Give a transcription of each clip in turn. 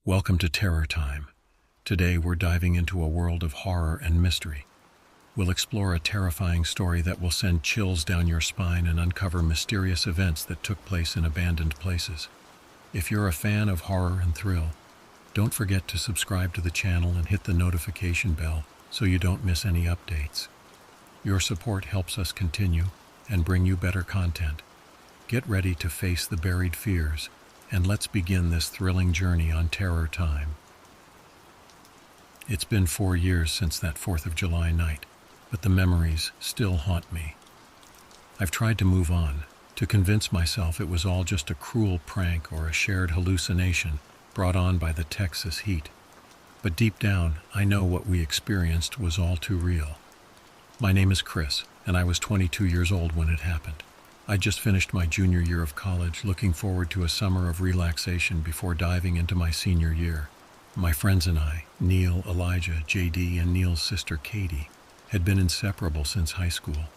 Welcome to Terror Time. Today we're diving into a world of horror and mystery. We'll explore a terrifying story that will send chills down your spine and uncover mysterious events that took place in abandoned places. If you're a fan of horror and thrill, don't forget to subscribe to the channel and hit the notification bell so you don't miss any updates. Your support helps us continue and bring you better content. Get ready to face the buried fears, and let's begin this thrilling journey on Terror Time. It's been 4 years since that 4th of July night, but the memories still haunt me. I've tried to move on, to convince myself it was all just a cruel prank or a shared hallucination brought on by the Texas heat. But deep down, I know what we experienced was all too real. My name is Chris, and I was 22 years old when it happened. I just finished my junior year of college, looking forward to a summer of relaxation before diving into my senior year. My friends and I, Neil, Elijah, JD, and Neil's sister Katie, had been inseparable since high school.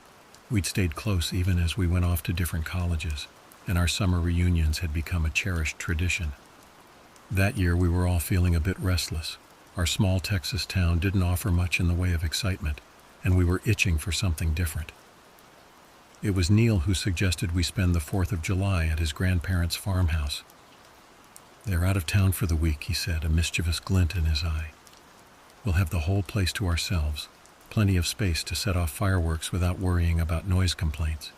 We'd stayed close even as we went off to different colleges, and our summer reunions had become a cherished tradition. That year we were all feeling a bit restless. Our small Texas town didn't offer much in the way of excitement, and we were itching for something different. It was Neil who suggested we spend the 4th of July at his grandparents' farmhouse. "They're out of town for the week," he said, a mischievous glint in his eye. "We'll have the whole place to ourselves, plenty of space to set off fireworks without worrying about noise complaints."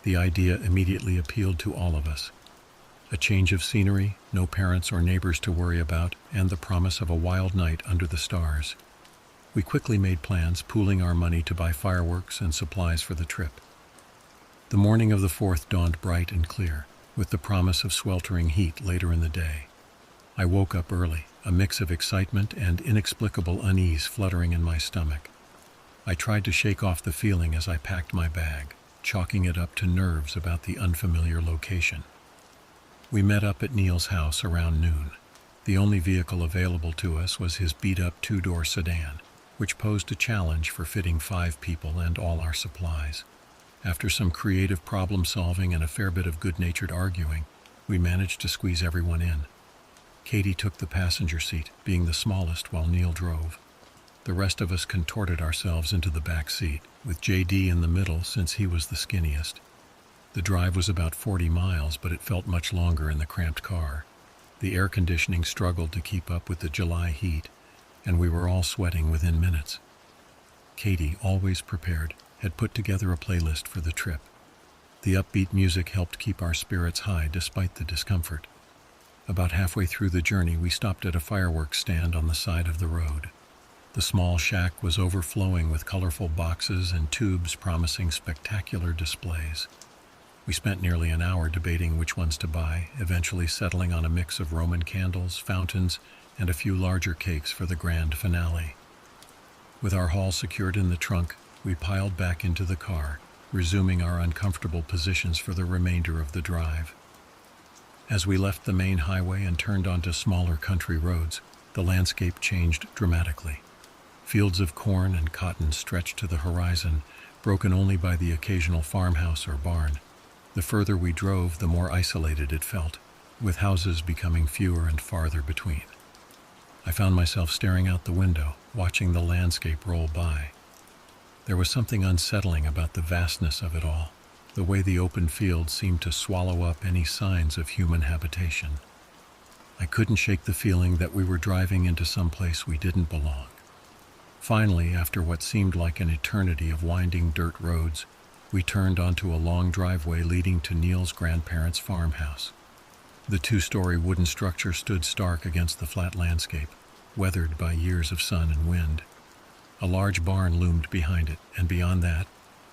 The idea immediately appealed to all of us. A change of scenery, no parents or neighbors to worry about, and the promise of a wild night under the stars. We quickly made plans, pooling our money to buy fireworks and supplies for the trip. The morning of the 4th dawned bright and clear, with the promise of sweltering heat later in the day. I woke up early, a mix of excitement and inexplicable unease fluttering in my stomach. I tried to shake off the feeling as I packed my bag, chalking it up to nerves about the unfamiliar location. We met up at Neil's house around noon. The only vehicle available to us was his beat-up 2-door sedan, which posed a challenge for fitting 5 people and all our supplies. After some creative problem-solving and a fair bit of good-natured arguing, we managed to squeeze everyone in. Katie took the passenger seat, being the smallest, while Neil drove. The rest of us contorted ourselves into the back seat, with JD in the middle since he was the skinniest. The drive was about 40 miles, but it felt much longer in the cramped car. The air conditioning struggled to keep up with the July heat, and we were all sweating within minutes. Katie, always prepared, had put together a playlist for the trip. The upbeat music helped keep our spirits high despite the discomfort. About halfway through the journey, we stopped at a fireworks stand on the side of the road. The small shack was overflowing with colorful boxes and tubes promising spectacular displays. We spent nearly an hour debating which ones to buy, eventually settling on a mix of Roman candles, fountains, and a few larger cakes for the grand finale. With our haul secured in the trunk, we piled back into the car, resuming our uncomfortable positions for the remainder of the drive. As we left the main highway and turned onto smaller country roads, the landscape changed dramatically. Fields of corn and cotton stretched to the horizon, broken only by the occasional farmhouse or barn. The further we drove, the more isolated it felt, with houses becoming fewer and farther between. I found myself staring out the window, watching the landscape roll by. There was something unsettling about the vastness of it all, the way the open fields seemed to swallow up any signs of human habitation. I couldn't shake the feeling that we were driving into some place we didn't belong. Finally, after what seemed like an eternity of winding dirt roads, we turned onto a long driveway leading to Neil's grandparents' farmhouse. The 2-story wooden structure stood stark against the flat landscape, weathered by years of sun and wind. A large barn loomed behind it, and beyond that,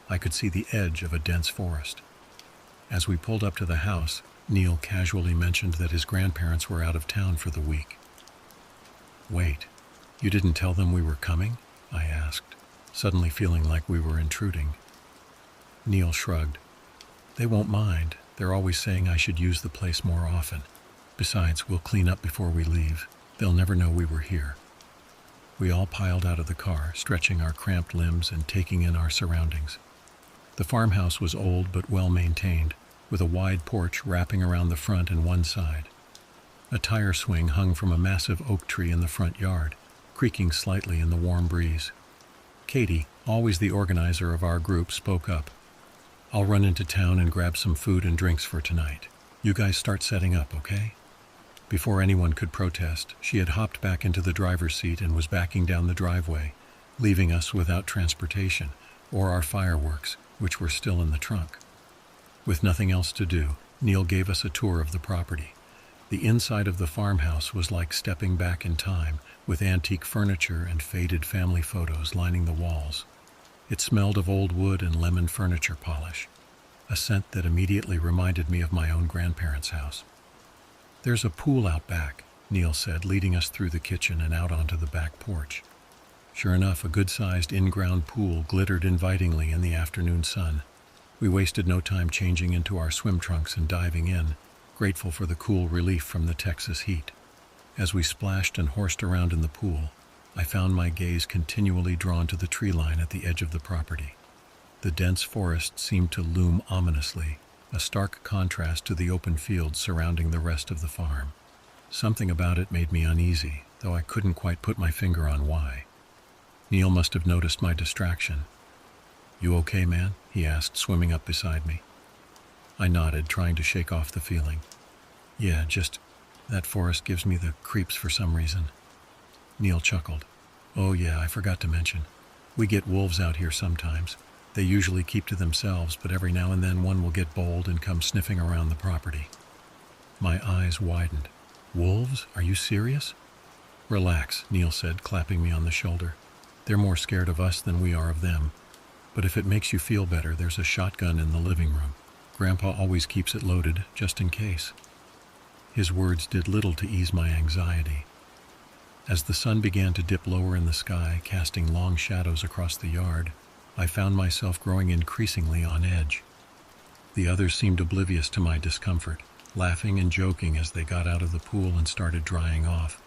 I could see the edge of a dense forest. As we pulled up to the house, Neil casually mentioned that his grandparents were out of town for the week. "Wait, you didn't tell them we were coming?" I asked, suddenly feeling like we were intruding. Neil shrugged. "They won't mind. They're always saying I should use the place more often. Besides, we'll clean up before we leave. They'll never know we were here." We all piled out of the car, stretching our cramped limbs and taking in our surroundings. The farmhouse was old but well maintained, with a wide porch wrapping around the front and one side. A tire swing hung from a massive oak tree in the front yard, creaking slightly in the warm breeze. Katie, always the organizer of our group, spoke up. "I'll run into town and grab some food and drinks for tonight. You guys start setting up, okay?" Before anyone could protest, she had hopped back into the driver's seat and was backing down the driveway, leaving us without transportation or our fireworks, which were still in the trunk. With nothing else to do, Neil gave us a tour of the property. The inside of the farmhouse was like stepping back in time, with antique furniture and faded family photos lining the walls. It smelled of old wood and lemon furniture polish, a scent that immediately reminded me of my own grandparents' house. "There's a pool out back," Neil said, leading us through the kitchen and out onto the back porch. Sure enough, a good-sized in-ground pool glittered invitingly in the afternoon sun. We wasted no time changing into our swim trunks and diving in, grateful for the cool relief from the Texas heat. As we splashed and horsed around in the pool, I found my gaze continually drawn to the tree line at the edge of the property. The dense forest seemed to loom ominously, a stark contrast to the open fields surrounding the rest of the farm. Something about it made me uneasy, though I couldn't quite put my finger on why. Neil must have noticed my distraction. "You okay, man?" he asked, swimming up beside me. I nodded, trying to shake off the feeling. "Yeah, just that forest gives me the creeps for some reason." Neil chuckled. "Oh yeah, I forgot to mention. We get wolves out here sometimes. They usually keep to themselves, but every now and then one will get bold and come sniffing around the property." My eyes widened. "Wolves? Are you serious?" "Relax," Neil said, clapping me on the shoulder. "They're more scared of us than we are of them. But if it makes you feel better, there's a shotgun in the living room. Grandpa always keeps it loaded, just in case." His words did little to ease my anxiety. As the sun began to dip lower in the sky, casting long shadows across the yard, I found myself growing increasingly on edge. The others seemed oblivious to my discomfort, laughing and joking as they got out of the pool and started drying off.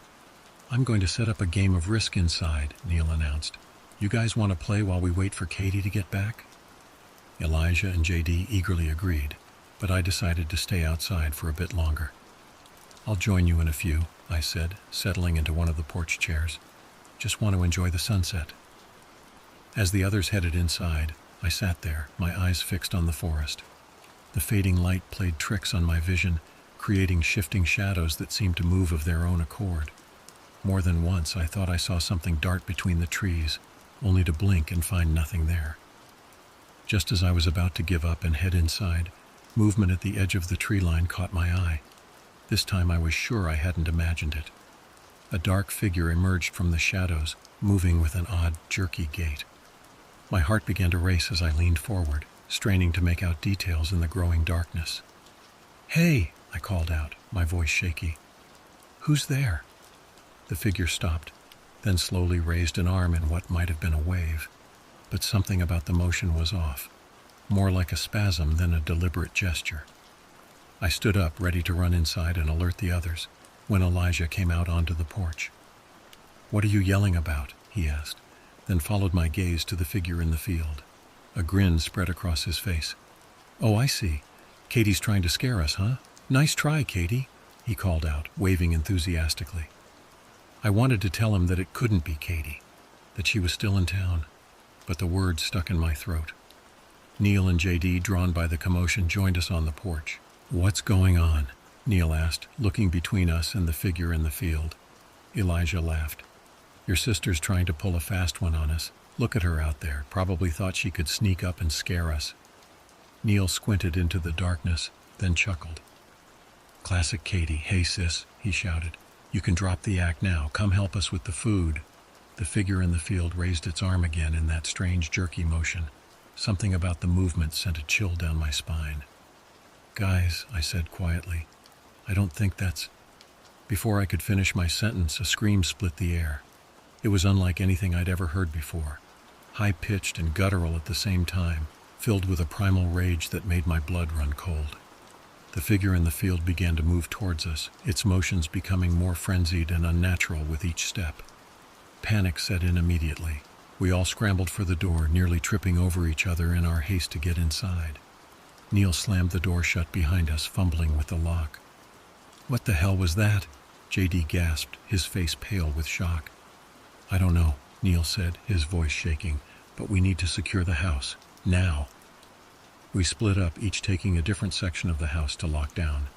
"I'm going to set up a game of Risk inside," Neil announced. "You guys want to play while we wait for Katie to get back?" Elijah and JD eagerly agreed, but I decided to stay outside for a bit longer. "I'll join you in a few," I said, settling into one of the porch chairs. "Just want to enjoy the sunset." As the others headed inside, I sat there, my eyes fixed on the forest. The fading light played tricks on my vision, creating shifting shadows that seemed to move of their own accord. More than once I thought I saw something dart between the trees, only to blink and find nothing there. Just as I was about to give up and head inside, movement at the edge of the tree line caught my eye. This time I was sure I hadn't imagined it. A dark figure emerged from the shadows, moving with an odd, jerky gait. My heart began to race as I leaned forward, straining to make out details in the growing darkness. "Hey!" I called out, my voice shaky. "Who's there?" The figure stopped, then slowly raised an arm in what might have been a wave. But something about the motion was off, more like a spasm than a deliberate gesture. I stood up, ready to run inside and alert the others, when Elijah came out onto the porch. "What are you yelling about?" he asked, then followed my gaze to the figure in the field. A grin spread across his face. "Oh, I see. Katie's trying to scare us, huh? Nice try, Katie," he called out, waving enthusiastically. I wanted to tell him that it couldn't be Katie, that she was still in town, but the words stuck in my throat. Neil and JD, drawn by the commotion, joined us on the porch. "What's going on?" Neil asked, looking between us and the figure in the field. Elijah laughed. "Your sister's trying to pull a fast one on us. Look at her out there, probably thought she could sneak up and scare us." Neil squinted into the darkness, then chuckled. "Classic Katie. Hey sis," he shouted. "You can drop the act now. Come help us with the food." The figure in the field raised its arm again in that strange jerky motion. Something about the movement sent a chill down my spine. "Guys," I said quietly, "I don't think that's—" Before I could finish my sentence, a scream split the air. It was unlike anything I'd ever heard before, high-pitched and guttural at the same time, filled with a primal rage that made my blood run cold. The figure in the field began to move towards us, its motions becoming more frenzied and unnatural with each step. Panic set in immediately. We all scrambled for the door, nearly tripping over each other in our haste to get inside. Neil slammed the door shut behind us, fumbling with the lock. "What the hell was that?" JD gasped, his face pale with shock. I don't know, Neil said, his voice shaking, but we need to secure the house. Now. We split up, each taking a different section of the house to lock down.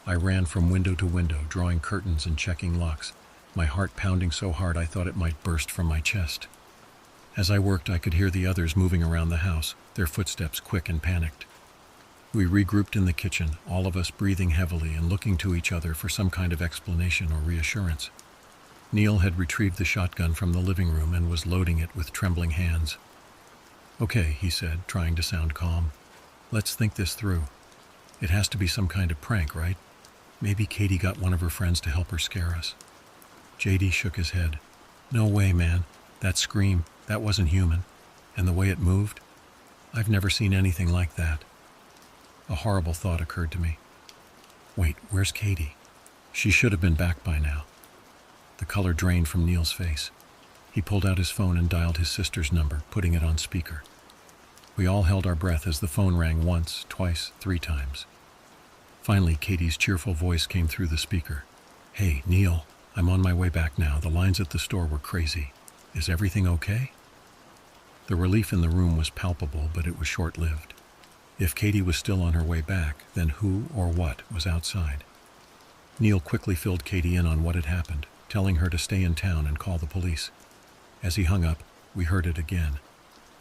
I ran from window to window, drawing curtains and checking locks, my heart pounding so hard I thought it might burst from my chest. As I worked, I could hear the others moving around the house, their footsteps quick and panicked. We regrouped in the kitchen, all of us breathing heavily and looking to each other for some kind of explanation or reassurance. Neil had retrieved the shotgun from the living room and was loading it with trembling hands. Okay, he said, trying to sound calm. Let's think this through. It has to be some kind of prank, right? Maybe Katie got one of her friends to help her scare us. JD shook his head. No way, man. That scream, that wasn't human. And the way it moved? I've never seen anything like that. A horrible thought occurred to me. Wait, where's Katie? She should have been back by now. The color drained from Neil's face. He pulled out his phone and dialed his sister's number, putting it on speaker. We all held our breath as the phone rang once, twice, 3 times. Finally, Katie's cheerful voice came through the speaker. Hey, Neil, I'm on my way back now. The lines at the store were crazy. Is everything okay? The relief in the room was palpable, but it was short-lived. If Katie was still on her way back, then who or what was outside? Neil quickly filled Katie in on what had happened, telling her to stay in town and call the police. As he hung up, we heard it again.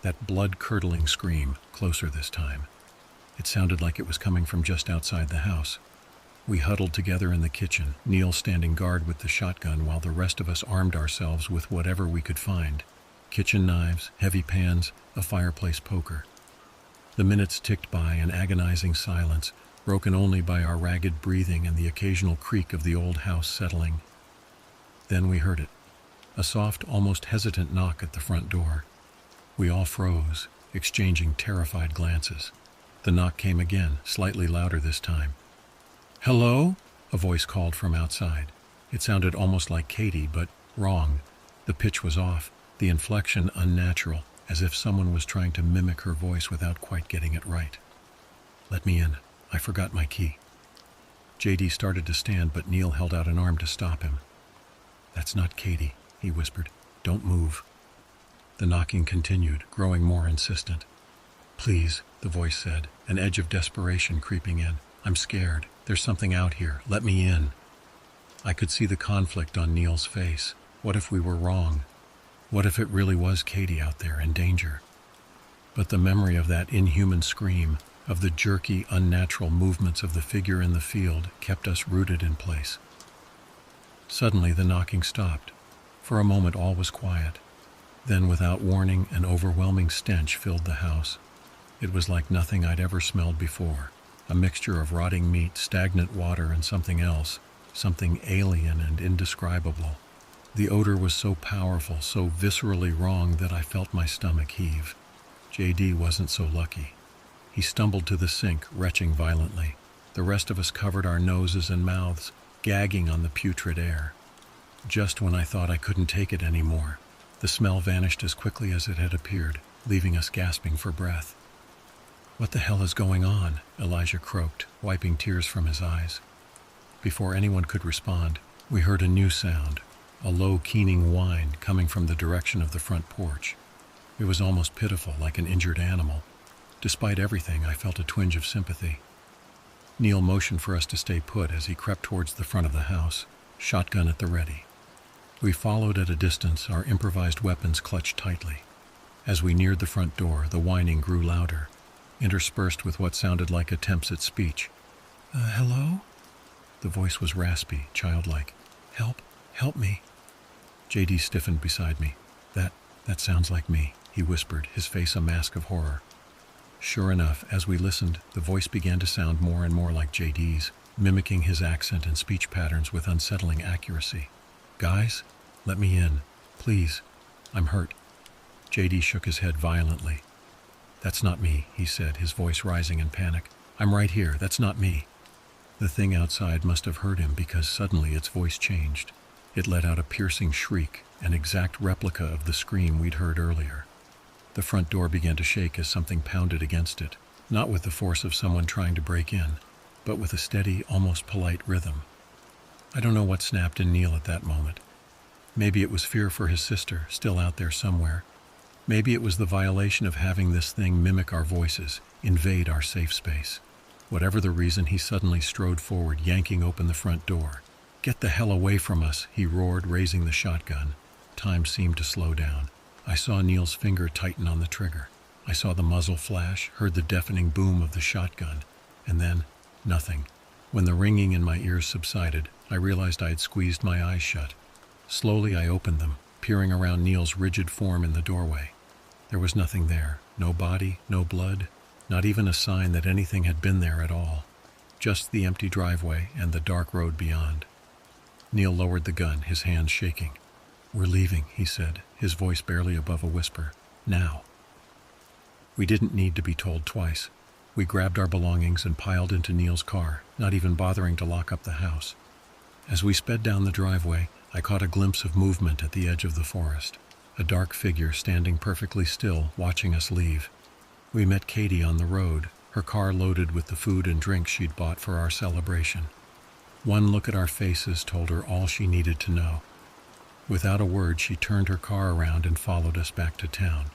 That blood-curdling scream, closer this time. It sounded like it was coming from just outside the house. We huddled together in the kitchen, Neil standing guard with the shotgun while the rest of us armed ourselves with whatever we could find. Kitchen knives, heavy pans, a fireplace poker. The minutes ticked by in agonizing silence, broken only by our ragged breathing and the occasional creak of the old house settling. Then we heard it. A soft, almost hesitant knock at the front door. We all froze, exchanging terrified glances. The knock came again, slightly louder this time. Hello? A voice called from outside. It sounded almost like Katie, but wrong. The pitch was off, the inflection unnatural, as if someone was trying to mimic her voice without quite getting it right. Let me in. I forgot my key. JD started to stand, but Neil held out an arm to stop him. That's not Katie, he whispered. Don't move. The knocking continued, growing more insistent. Please, the voice said, an edge of desperation creeping in. I'm scared. There's something out here. Let me in. I could see the conflict on Neil's face. What if we were wrong? What if it really was Katie out there in danger? But the memory of that inhuman scream, of the jerky, unnatural movements of the figure in the field, kept us rooted in place. Suddenly the knocking stopped. For a moment all was quiet. Then, without warning, an overwhelming stench filled the house. It was like nothing I'd ever smelled before. A mixture of rotting meat, stagnant water, and something else. Something alien and indescribable. The odor was so powerful, so viscerally wrong that I felt my stomach heave. JD wasn't so lucky. He stumbled to the sink, retching violently. The rest of us covered our noses and mouths, gagging on the putrid air. Just when I thought I couldn't take it anymore, the smell vanished as quickly as it had appeared, leaving us gasping for breath. What the hell is going on? Elijah croaked, wiping tears from his eyes. Before anyone could respond, we heard a new sound. A low, keening whine coming from the direction of the front porch. It was almost pitiful, like an injured animal. Despite everything, I felt a twinge of sympathy. Neil motioned for us to stay put as he crept towards the front of the house, shotgun at the ready. We followed at a distance, our improvised weapons clutched tightly. As we neared the front door, the whining grew louder, interspersed with what sounded like attempts at speech. Hello? The voice was raspy, childlike. Help me. JD stiffened beside me. That sounds like me, he whispered, his face a mask of horror. Sure enough, as we listened, the voice began to sound more and more like JD's, mimicking his accent and speech patterns with unsettling accuracy. Guys, let me in. Please. I'm hurt. JD shook his head violently. That's not me, he said, his voice rising in panic. I'm right here. That's not me. The thing outside must have heard him because suddenly its voice changed. It let out a piercing shriek, an exact replica of the scream we'd heard earlier. The front door began to shake as something pounded against it, not with the force of someone trying to break in, but with a steady, almost polite rhythm. I don't know what snapped in Neil at that moment. Maybe it was fear for his sister, still out there somewhere. Maybe it was the violation of having this thing mimic our voices, invade our safe space. Whatever the reason, he suddenly strode forward, yanking open the front door. "Get the hell away from us," he roared, raising the shotgun. Time seemed to slow down. I saw Neil's finger tighten on the trigger. I saw the muzzle flash, heard the deafening boom of the shotgun, and then nothing. When the ringing in my ears subsided, I realized I had squeezed my eyes shut. Slowly I opened them, peering around Neil's rigid form in the doorway. There was nothing there. No body, no blood, not even a sign that anything had been there at all. Just the empty driveway and the dark road beyond. Neil lowered the gun, his hands shaking. "We're leaving," he said, his voice barely above a whisper. "Now." We didn't need to be told twice. We grabbed our belongings and piled into Neil's car, not even bothering to lock up the house. As we sped down the driveway, I caught a glimpse of movement at the edge of the forest. A dark figure standing perfectly still, watching us leave. We met Katie on the road, her car loaded with the food and drinks she'd bought for our celebration. One look at our faces told her all she needed to know. Without a word, she turned her car around and followed us back to town.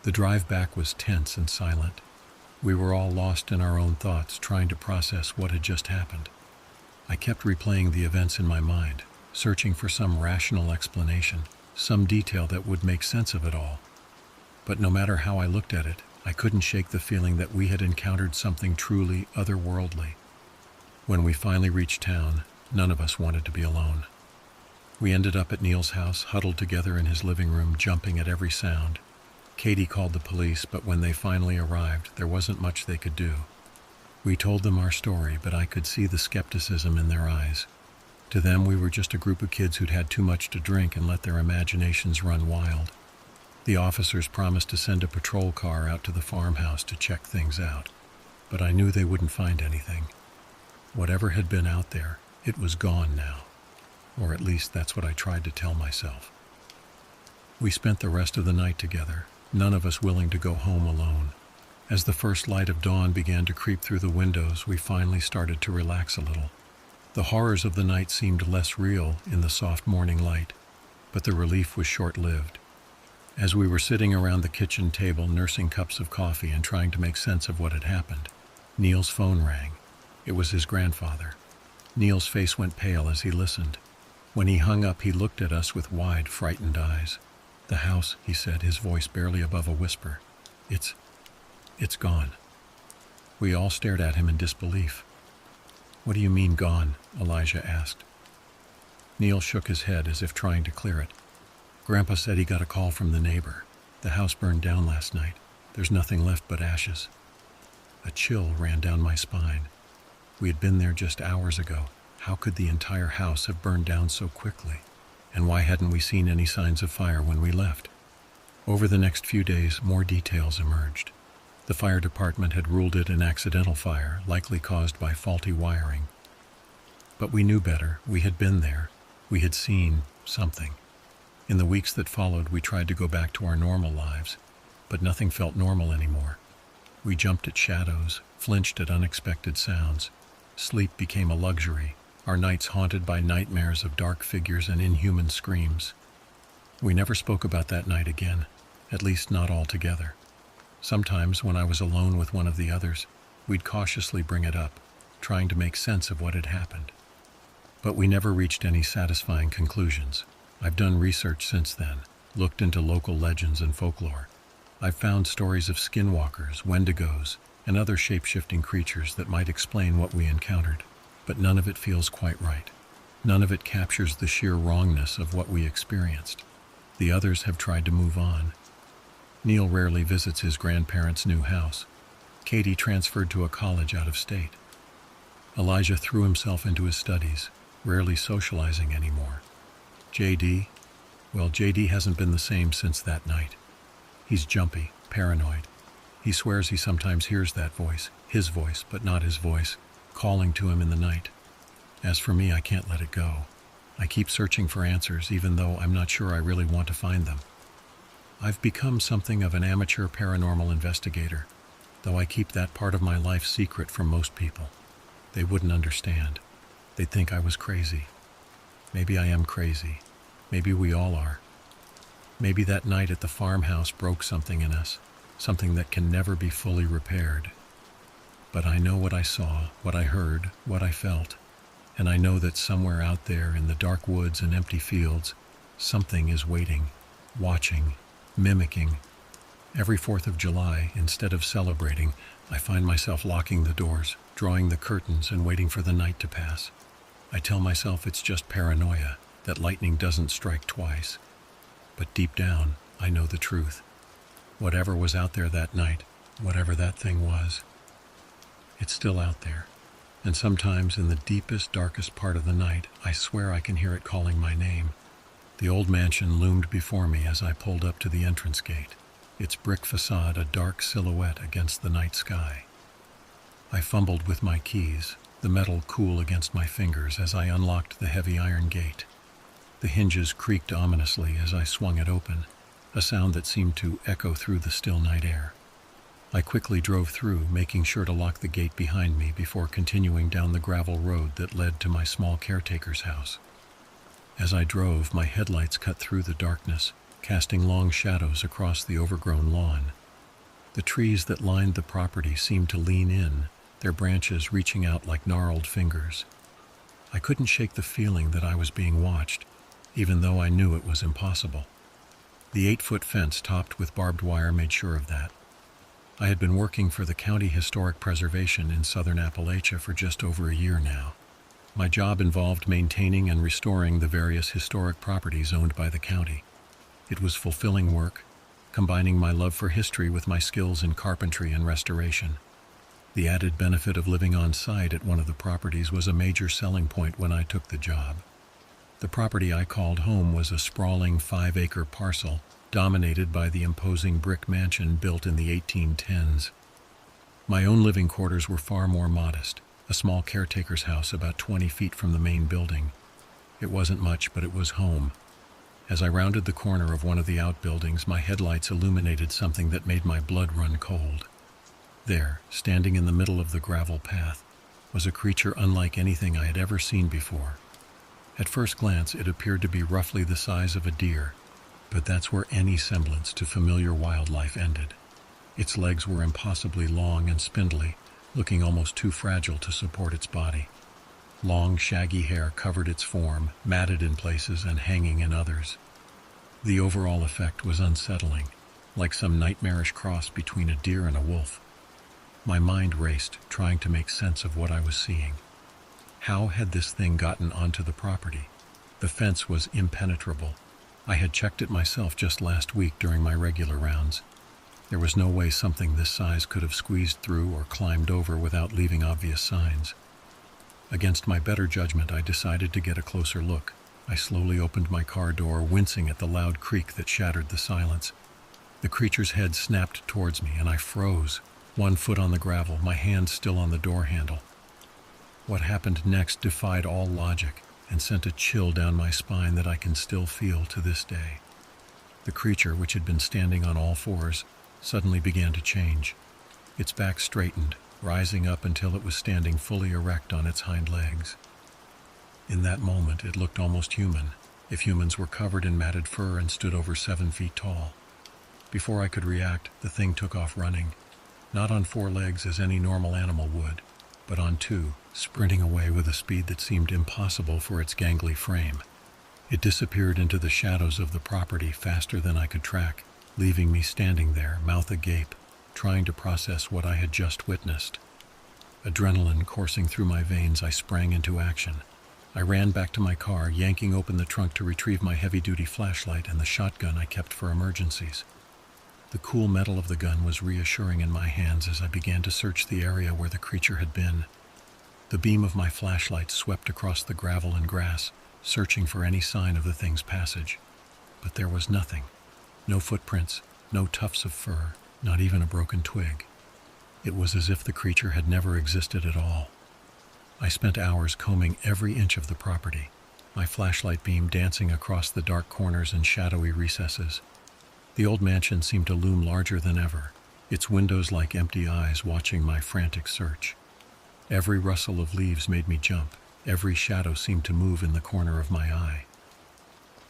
The drive back was tense and silent. We were all lost in our own thoughts, trying to process what had just happened. I kept replaying the events in my mind, searching for some rational explanation, some detail that would make sense of it all. But no matter how I looked at it, I couldn't shake the feeling that we had encountered something truly otherworldly. When we finally reached town, none of us wanted to be alone. We ended up at Neil's house, huddled together in his living room, jumping at every sound. Katie called the police, but when they finally arrived, there wasn't much they could do. We told them our story, but I could see the skepticism in their eyes. To them, we were just a group of kids who'd had too much to drink and let their imaginations run wild. The officers promised to send a patrol car out to the farmhouse to check things out, but I knew they wouldn't find anything. Whatever had been out there, it was gone now. Or at least that's what I tried to tell myself. We spent the rest of the night together, none of us willing to go home alone. As the first light of dawn began to creep through the windows, we finally started to relax a little. The horrors of the night seemed less real in the soft morning light, but the relief was short-lived. As we were sitting around the kitchen table, nursing cups of coffee and trying to make sense of what had happened, Neil's phone rang. It was his grandfather. Neil's face went pale as he listened. When he hung up, he looked at us with wide, frightened eyes. "The house," he said, his voice barely above a whisper. It's gone." We all stared at him in disbelief. "What do you mean gone?" Elijah asked. Neil shook his head as if trying to clear it. "Grandpa said he got a call from the neighbor. The house burned down last night. There's nothing left but ashes." A chill ran down my spine. We had been there just hours ago. How could the entire house have burned down so quickly? And why hadn't we seen any signs of fire when we left? Over the next few days, more details emerged. The fire department had ruled it an accidental fire, likely caused by faulty wiring. But we knew better. We had been there. We had seen something. In the weeks that followed, we tried to go back to our normal lives, but nothing felt normal anymore. We jumped at shadows, flinched at unexpected sounds. Sleep became a luxury, our nights haunted by nightmares of dark figures and inhuman screams. We never spoke about that night again, at least not all together. Sometimes, when I was alone with one of the others, we'd cautiously bring it up, trying to make sense of what had happened. But we never reached any satisfying conclusions. I've done research since then, looked into local legends and folklore. I've found stories of skinwalkers, wendigos, and other shape-shifting creatures that might explain what we encountered, but none of it feels quite right. None of it captures the sheer wrongness of what we experienced. The others have tried to move on. Neil rarely visits his grandparents' new house. Katie transferred to a college out of state. Elijah threw himself into his studies, rarely socializing anymore. JD hasn't been the same since that night. He's jumpy, paranoid. He swears he sometimes hears that voice, his voice, but not his voice, calling to him in the night. As for me, I can't let it go. I keep searching for answers, even though I'm not sure I really want to find them. I've become something of an amateur paranormal investigator, though I keep that part of my life secret from most people. They wouldn't understand. They'd think I was crazy. Maybe I am crazy. Maybe we all are. Maybe that night at the farmhouse broke something in us, something that can never be fully repaired. But I know what I saw, what I heard, what I felt, and I know that somewhere out there in the dark woods and empty fields, something is waiting, watching, mimicking. Every 4th of July, instead of celebrating, I find myself locking the doors, drawing the curtains, and waiting for the night to pass. I tell myself it's just paranoia, that lightning doesn't strike twice. But deep down, I know the truth. Whatever was out there that night, whatever that thing was, it's still out there. And sometimes in the deepest, darkest part of the night, I swear I can hear it calling my name. The old mansion loomed before me as I pulled up to the entrance gate, its brick facade a dark silhouette against the night sky. I fumbled with my keys, the metal cool against my fingers as I unlocked the heavy iron gate. The hinges creaked ominously as I swung it open, a sound that seemed to echo through the still night air. I quickly drove through, making sure to lock the gate behind me before continuing down the gravel road that led to my small caretaker's house. As I drove, my headlights cut through the darkness, casting long shadows across the overgrown lawn. The trees that lined the property seemed to lean in, their branches reaching out like gnarled fingers. I couldn't shake the feeling that I was being watched, even though I knew it was impossible. The 8-foot fence topped with barbed wire made sure of that. I had been working for the County Historic Preservation in southern Appalachia for just over a year now. My job involved maintaining and restoring the various historic properties owned by the county. It was fulfilling work, combining my love for history with my skills in carpentry and restoration. The added benefit of living on site at one of the properties was a major selling point when I took the job. The property I called home was a sprawling 5-acre parcel dominated by the imposing brick mansion built in the 1810s. My own living quarters were far more modest, a small caretaker's house about 20 feet from the main building. It wasn't much, but it was home. As I rounded the corner of one of the outbuildings, my headlights illuminated something that made my blood run cold. There, standing in the middle of the gravel path, was a creature unlike anything I had ever seen before. At first glance, it appeared to be roughly the size of a deer, but that's where any semblance to familiar wildlife ended. Its legs were impossibly long and spindly, looking almost too fragile to support its body. Long, shaggy hair covered its form, matted in places and hanging in others. The overall effect was unsettling, like some nightmarish cross between a deer and a wolf. My mind raced, trying to make sense of what I was seeing. How had this thing gotten onto the property? The fence was impenetrable. I had checked it myself just last week during my regular rounds. There was no way something this size could have squeezed through or climbed over without leaving obvious signs. Against my better judgment, I decided to get a closer look. I slowly opened my car door, wincing at the loud creak that shattered the silence. The creature's head snapped towards me, and I froze, one foot on the gravel, my hand still on the door handle. What happened next defied all logic and sent a chill down my spine that I can still feel to this day. The creature, which had been standing on all fours, suddenly began to change. Its back straightened, rising up until it was standing fully erect on its hind legs. In that moment, it looked almost human, if humans were covered in matted fur and stood over 7 feet tall. Before I could react, the thing took off running, not on 4 legs as any normal animal would, but on 2, sprinting away with a speed that seemed impossible for its gangly frame. It disappeared into the shadows of the property faster than I could track, leaving me standing there, mouth agape, trying to process what I had just witnessed. Adrenaline coursing through my veins, I sprang into action. I ran back to my car, yanking open the trunk to retrieve my heavy-duty flashlight and the shotgun I kept for emergencies. The cool metal of the gun was reassuring in my hands as I began to search the area where the creature had been. The beam of my flashlight swept across the gravel and grass, searching for any sign of the thing's passage. But there was nothing. No footprints, no tufts of fur, not even a broken twig. It was as if the creature had never existed at all. I spent hours combing every inch of the property, my flashlight beam dancing across the dark corners and shadowy recesses. The old mansion seemed to loom larger than ever, its windows like empty eyes watching my frantic search. Every rustle of leaves made me jump, Every shadow seemed to move in the corner of my eye.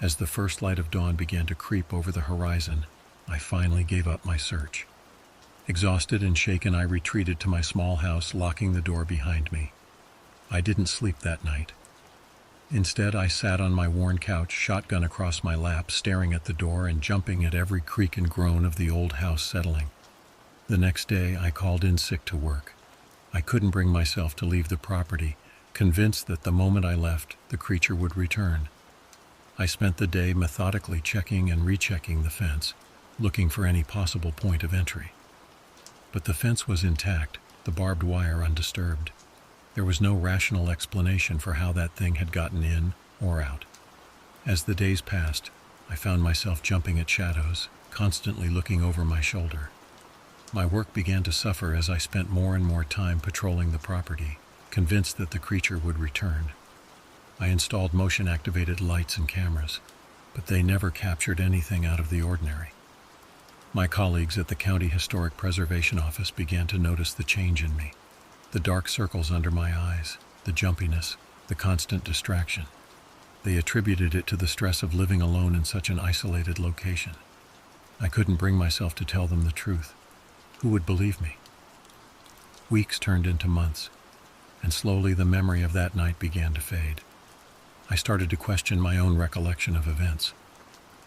As the first light of dawn began to creep over the horizon, I finally gave up my search. Exhausted and shaken, I retreated to my small house, locking the door behind me. I didn't sleep that night. Instead, I sat on my worn couch, shotgun across my lap, staring at the door and jumping at every creak and groan of the old house settling. The next day, I called in sick to work. I couldn't bring myself to leave the property, convinced that the moment I left, the creature would return. I spent the day methodically checking and rechecking the fence, looking for any possible point of entry. But the fence was intact, the barbed wire undisturbed. There was no rational explanation for how that thing had gotten in or out. As the days passed, I found myself jumping at shadows, constantly looking over my shoulder. My work began to suffer as I spent more and more time patrolling the property, convinced that the creature would return. I installed motion-activated lights and cameras, but they never captured anything out of the ordinary. My colleagues at the County Historic Preservation Office began to notice the change in me. The dark circles under my eyes, the jumpiness, the constant distraction. They attributed it to the stress of living alone in such an isolated location. I couldn't bring myself to tell them the truth. Who would believe me? Weeks turned into months, and slowly the memory of that night began to fade. I started to question my own recollection of events.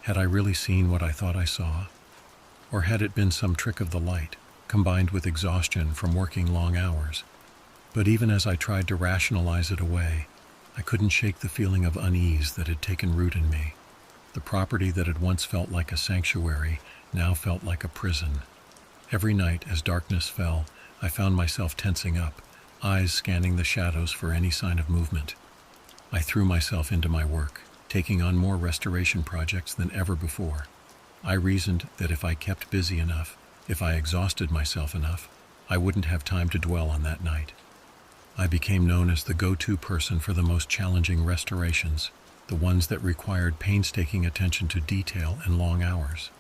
Had I really seen what I thought I saw? Or had it been some trick of the light, combined with exhaustion from working long hours? But even as I tried to rationalize it away, I couldn't shake the feeling of unease that had taken root in me. The property that had once felt like a sanctuary now felt like a prison. Every night, as darkness fell, I found myself tensing up, eyes scanning the shadows for any sign of movement. I threw myself into my work, taking on more restoration projects than ever before. I reasoned that if I kept busy enough, if I exhausted myself enough, I wouldn't have time to dwell on that night. I became known as the go-to person for the most challenging restorations, the ones that required painstaking attention to detail and long hours.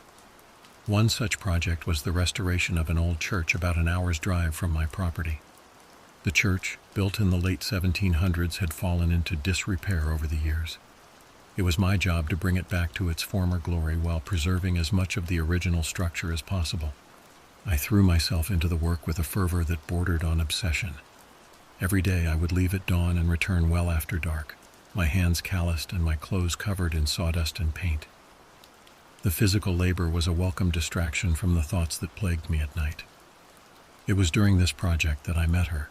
One such project was the restoration of an old church about an hour's drive from my property. The church, built in the late 1700s, had fallen into disrepair over the years. It was my job to bring it back to its former glory while preserving as much of the original structure as possible. I threw myself into the work with a fervor that bordered on obsession. Every day I would leave at dawn and return well after dark, my hands calloused and my clothes covered in sawdust and paint. The physical labor was a welcome distraction from the thoughts that plagued me at night. It was during this project that I met her.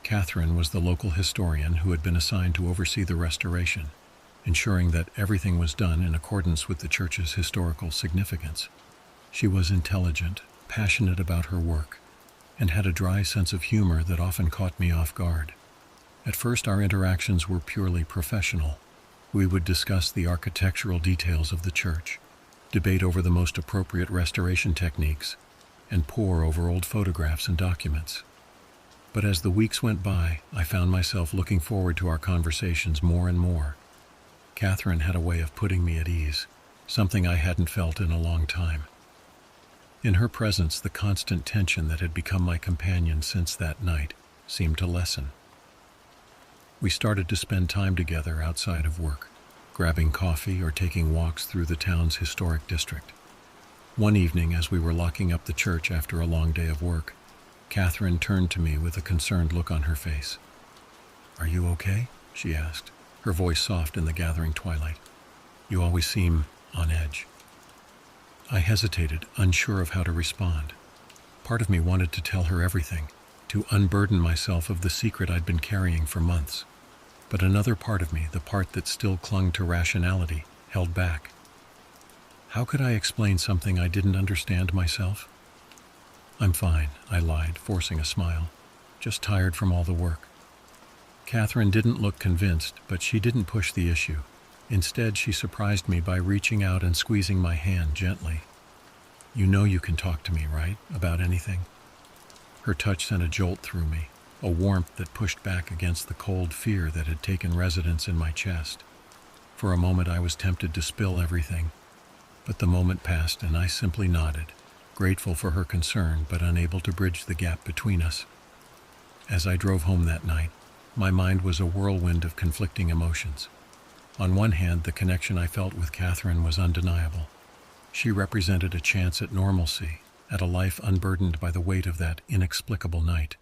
Catherine was the local historian who had been assigned to oversee the restoration, ensuring that everything was done in accordance with the church's historical significance. She was intelligent, passionate about her work, and had a dry sense of humor that often caught me off guard. At first, our interactions were purely professional. We would discuss the architectural details of the church, debate over the most appropriate restoration techniques, and pore over old photographs and documents. But as the weeks went by, I found myself looking forward to our conversations more and more. Catherine had a way of putting me at ease, something I hadn't felt in a long time. In her presence, the constant tension that had become my companion since that night seemed to lessen. We started to spend time together outside of work, grabbing coffee or taking walks through the town's historic district. One evening, as we were locking up the church after a long day of work, Catherine turned to me with a concerned look on her face. "Are you okay?" she asked, her voice soft in the gathering twilight. "You always seem on edge." I hesitated, unsure of how to respond. Part of me wanted to tell her everything, to unburden myself of the secret I'd been carrying for months. But another part of me, the part that still clung to rationality, held back. How could I explain something I didn't understand myself? "I'm fine," I lied, forcing a smile. "Just tired from all the work." Catherine didn't look convinced, but she didn't push the issue. Instead, she surprised me by reaching out and squeezing my hand gently. "You know you can talk to me, right? About anything?" Her touch sent a jolt through me, a warmth that pushed back against the cold fear that had taken residence in my chest. For a moment I was tempted to spill everything, but the moment passed and I simply nodded, grateful for her concern but unable to bridge the gap between us. As I drove home that night, My mind was a whirlwind of conflicting emotions. On one hand, the connection I felt with Catherine was undeniable. She represented a chance at normalcy, at a life unburdened by the weight of that inexplicable night.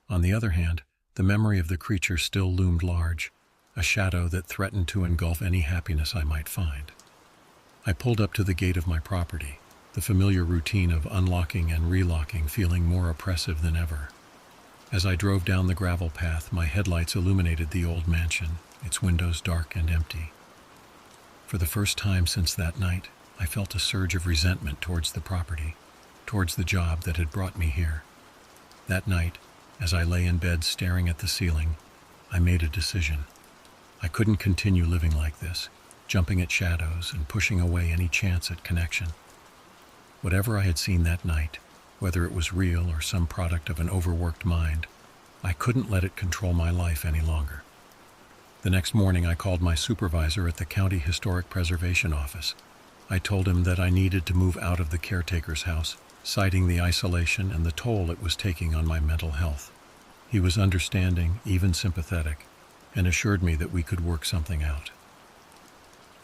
On the other hand, the memory of the creature still loomed large, a shadow that threatened to engulf any happiness I might find. I pulled up to the gate of my property, the familiar routine of unlocking and relocking feeling more oppressive than ever. As I drove down the gravel path, my headlights illuminated the old mansion, its windows dark and empty. For the first time since that night, I felt a surge of resentment towards the property, towards the job that had brought me here. That night, as I lay in bed staring at the ceiling, I made a decision. I couldn't continue living like this, jumping at shadows and pushing away any chance at connection. Whatever I had seen that night, whether it was real or some product of an overworked mind, I couldn't let it control my life any longer. The next morning I called my supervisor at the County Historic Preservation Office. I told him that I needed to move out of the caretaker's house, citing the isolation and the toll it was taking on my mental health. He was understanding, even sympathetic, and assured me that we could work something out.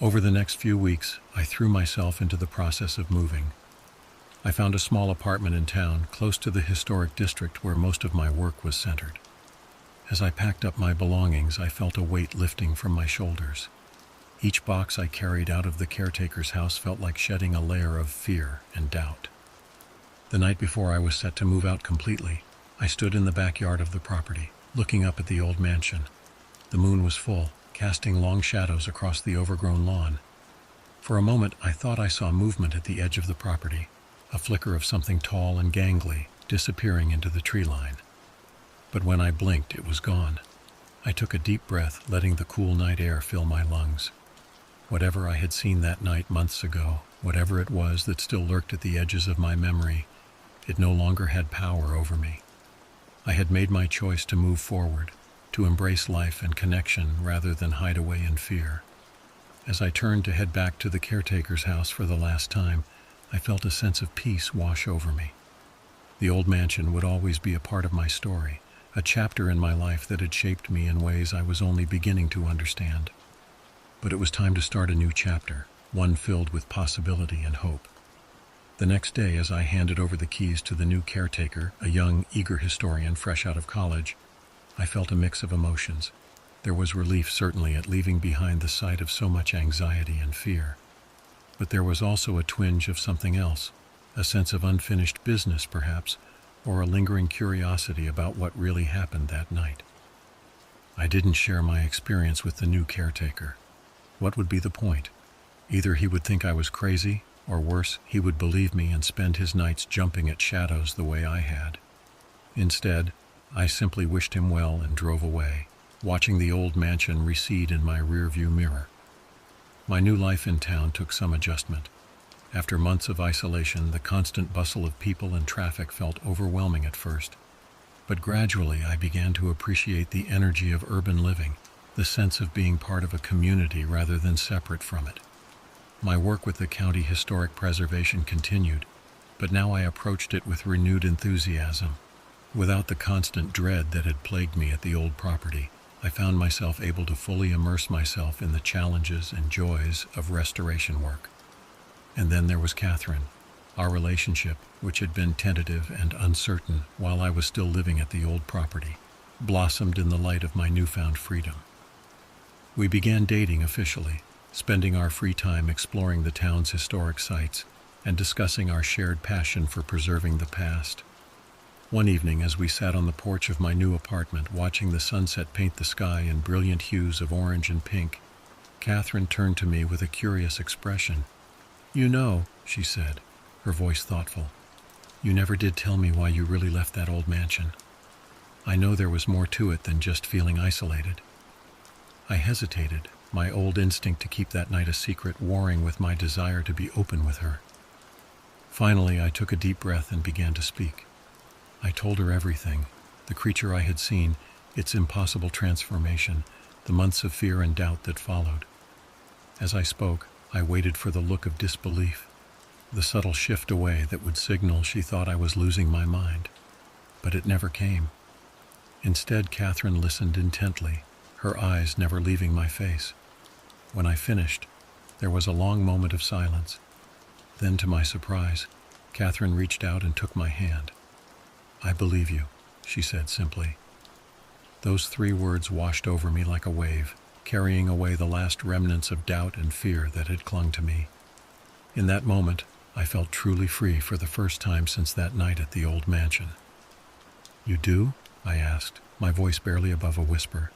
Over the next few weeks, I threw myself into the process of moving. I found a small apartment in town, close to the historic district where most of my work was centered. As I packed up my belongings, I felt a weight lifting from my shoulders. Each box I carried out of the caretaker's house felt like shedding a layer of fear and doubt. The night before I was set to move out completely, I stood in the backyard of the property, looking up at the old mansion. The moon was full, casting long shadows across the overgrown lawn. For a moment, I thought I saw movement at the edge of the property, a flicker of something tall and gangly disappearing into the tree line. But when I blinked, it was gone. I took a deep breath, letting the cool night air fill my lungs. Whatever I had seen that night months ago, whatever it was that still lurked at the edges of my memory, it no longer had power over me. I had made my choice to move forward, to embrace life and connection rather than hide away in fear. As I turned to head back to the caretaker's house for the last time, I felt a sense of peace wash over me. The old mansion would always be a part of my story, a chapter in my life that had shaped me in ways I was only beginning to understand. But it was time to start a new chapter, one filled with possibility and hope. The next day, as I handed over the keys to the new caretaker, a young, eager historian fresh out of college, I felt a mix of emotions. There was relief, certainly, at leaving behind the site of so much anxiety and fear. But there was also a twinge of something else, a sense of unfinished business, perhaps, or a lingering curiosity about what really happened that night. I didn't share my experience with the new caretaker. What would be the point? Either he would think I was crazy, or worse, he would believe me and spend his nights jumping at shadows the way I had. Instead, I simply wished him well and drove away, watching the old mansion recede in my rearview mirror. My new life in town took some adjustment. After months of isolation, the constant bustle of people and traffic felt overwhelming at first. But gradually I began to appreciate the energy of urban living, the sense of being part of a community rather than separate from it. My work with the County Historic Preservation continued, but now I approached it with renewed enthusiasm. Without the constant dread that had plagued me at the old property, I found myself able to fully immerse myself in the challenges and joys of restoration work. And then there was Catherine. Our relationship, which had been tentative and uncertain while I was still living at the old property, blossomed in the light of my newfound freedom. We began dating officially, spending our free time exploring the town's historic sites and discussing our shared passion for preserving the past. One evening, as we sat on the porch of my new apartment watching the sunset paint the sky in brilliant hues of orange and pink, Catherine turned to me with a curious expression. "You know," she said, her voice thoughtful, "you never did tell me why you really left that old mansion. I know there was more to it than just feeling isolated." I hesitated, my old instinct to keep that night a secret warring with my desire to be open with her. Finally, I took a deep breath and began to speak. I told her everything, the creature I had seen, its impossible transformation, the months of fear and doubt that followed. As I spoke, I waited for the look of disbelief, the subtle shift away that would signal she thought I was losing my mind. But it never came. Instead, Catherine listened intently, her eyes never leaving my face. When I finished, there was a long moment of silence. Then, to my surprise, Catherine reached out and took my hand. "I believe you," she said simply. Those 3 words washed over me like a wave, carrying away the last remnants of doubt and fear that had clung to me. In that moment, I felt truly free for the first time since that night at the old mansion. "You do?" I asked, my voice barely above a whisper.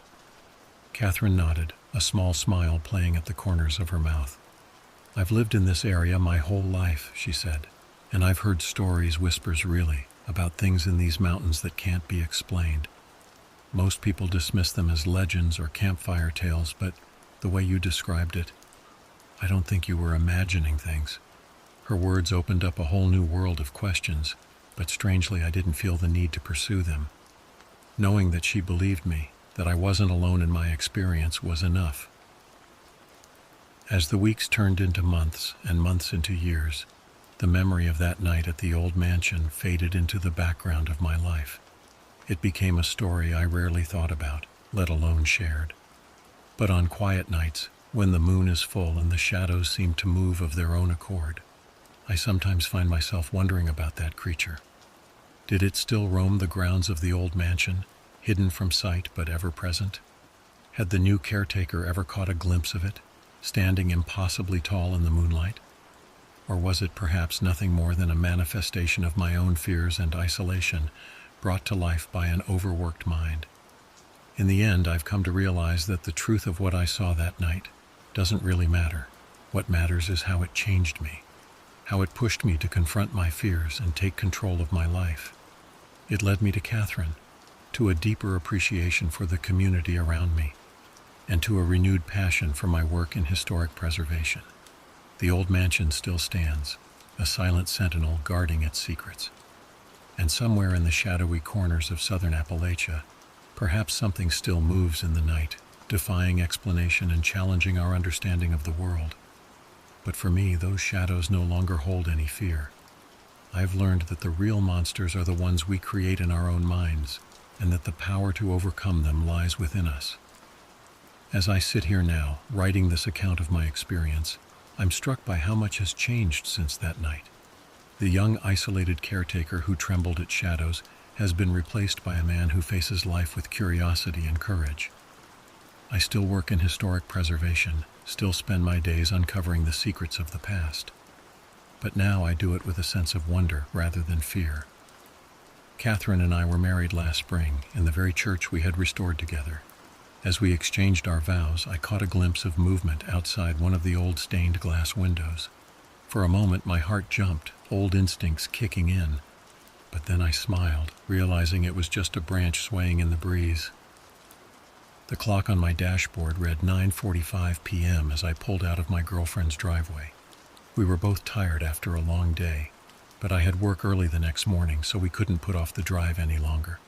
Catherine nodded, a small smile playing at the corners of her mouth. "I've lived in this area my whole life," she said, "and I've heard stories, whispers really, about things in these mountains that can't be explained. Most people dismiss them as legends or campfire tales, but the way you described it, I don't think you were imagining things." Her words opened up a whole new world of questions, but strangely I didn't feel the need to pursue them. Knowing that she believed me, that I wasn't alone in my experience, was enough. As the weeks turned into months and months into years, the memory of that night at the old mansion faded into the background of my life. It became a story I rarely thought about, let alone shared. But on quiet nights, when the moon is full and the shadows seem to move of their own accord, I sometimes find myself wondering about that creature. Did it still roam the grounds of the old mansion, hidden from sight but ever present? Had the new caretaker ever caught a glimpse of it, standing impossibly tall in the moonlight? Or was it perhaps nothing more than a manifestation of my own fears and isolation, brought to life by an overworked mind? In the end, I've come to realize that the truth of what I saw that night doesn't really matter. What matters is how it changed me, how it pushed me to confront my fears and take control of my life. It led me to Catherine, to a deeper appreciation for the community around me, and to a renewed passion for my work in historic preservation. The old mansion still stands, a silent sentinel guarding its secrets. And somewhere in the shadowy corners of southern Appalachia, perhaps something still moves in the night, defying explanation and challenging our understanding of the world. But for me, those shadows no longer hold any fear. I've learned that the real monsters are the ones we create in our own minds, and that the power to overcome them lies within us. As I sit here now, writing this account of my experience, I'm struck by how much has changed since that night. The young, isolated caretaker who trembled at shadows has been replaced by a man who faces life with curiosity and courage. I still work in historic preservation, still spend my days uncovering the secrets of the past. But now I do it with a sense of wonder rather than fear. Catherine and I were married last spring in the very church we had restored together. As we exchanged our vows, I caught a glimpse of movement outside one of the old stained glass windows. For a moment my heart jumped, old instincts kicking in. But then I smiled, realizing it was just a branch swaying in the breeze. The clock on my dashboard read 9:45 p.m. as I pulled out of my girlfriend's driveway. We were both tired after a long day, but I had work early the next morning, so we couldn't put off the drive any longer.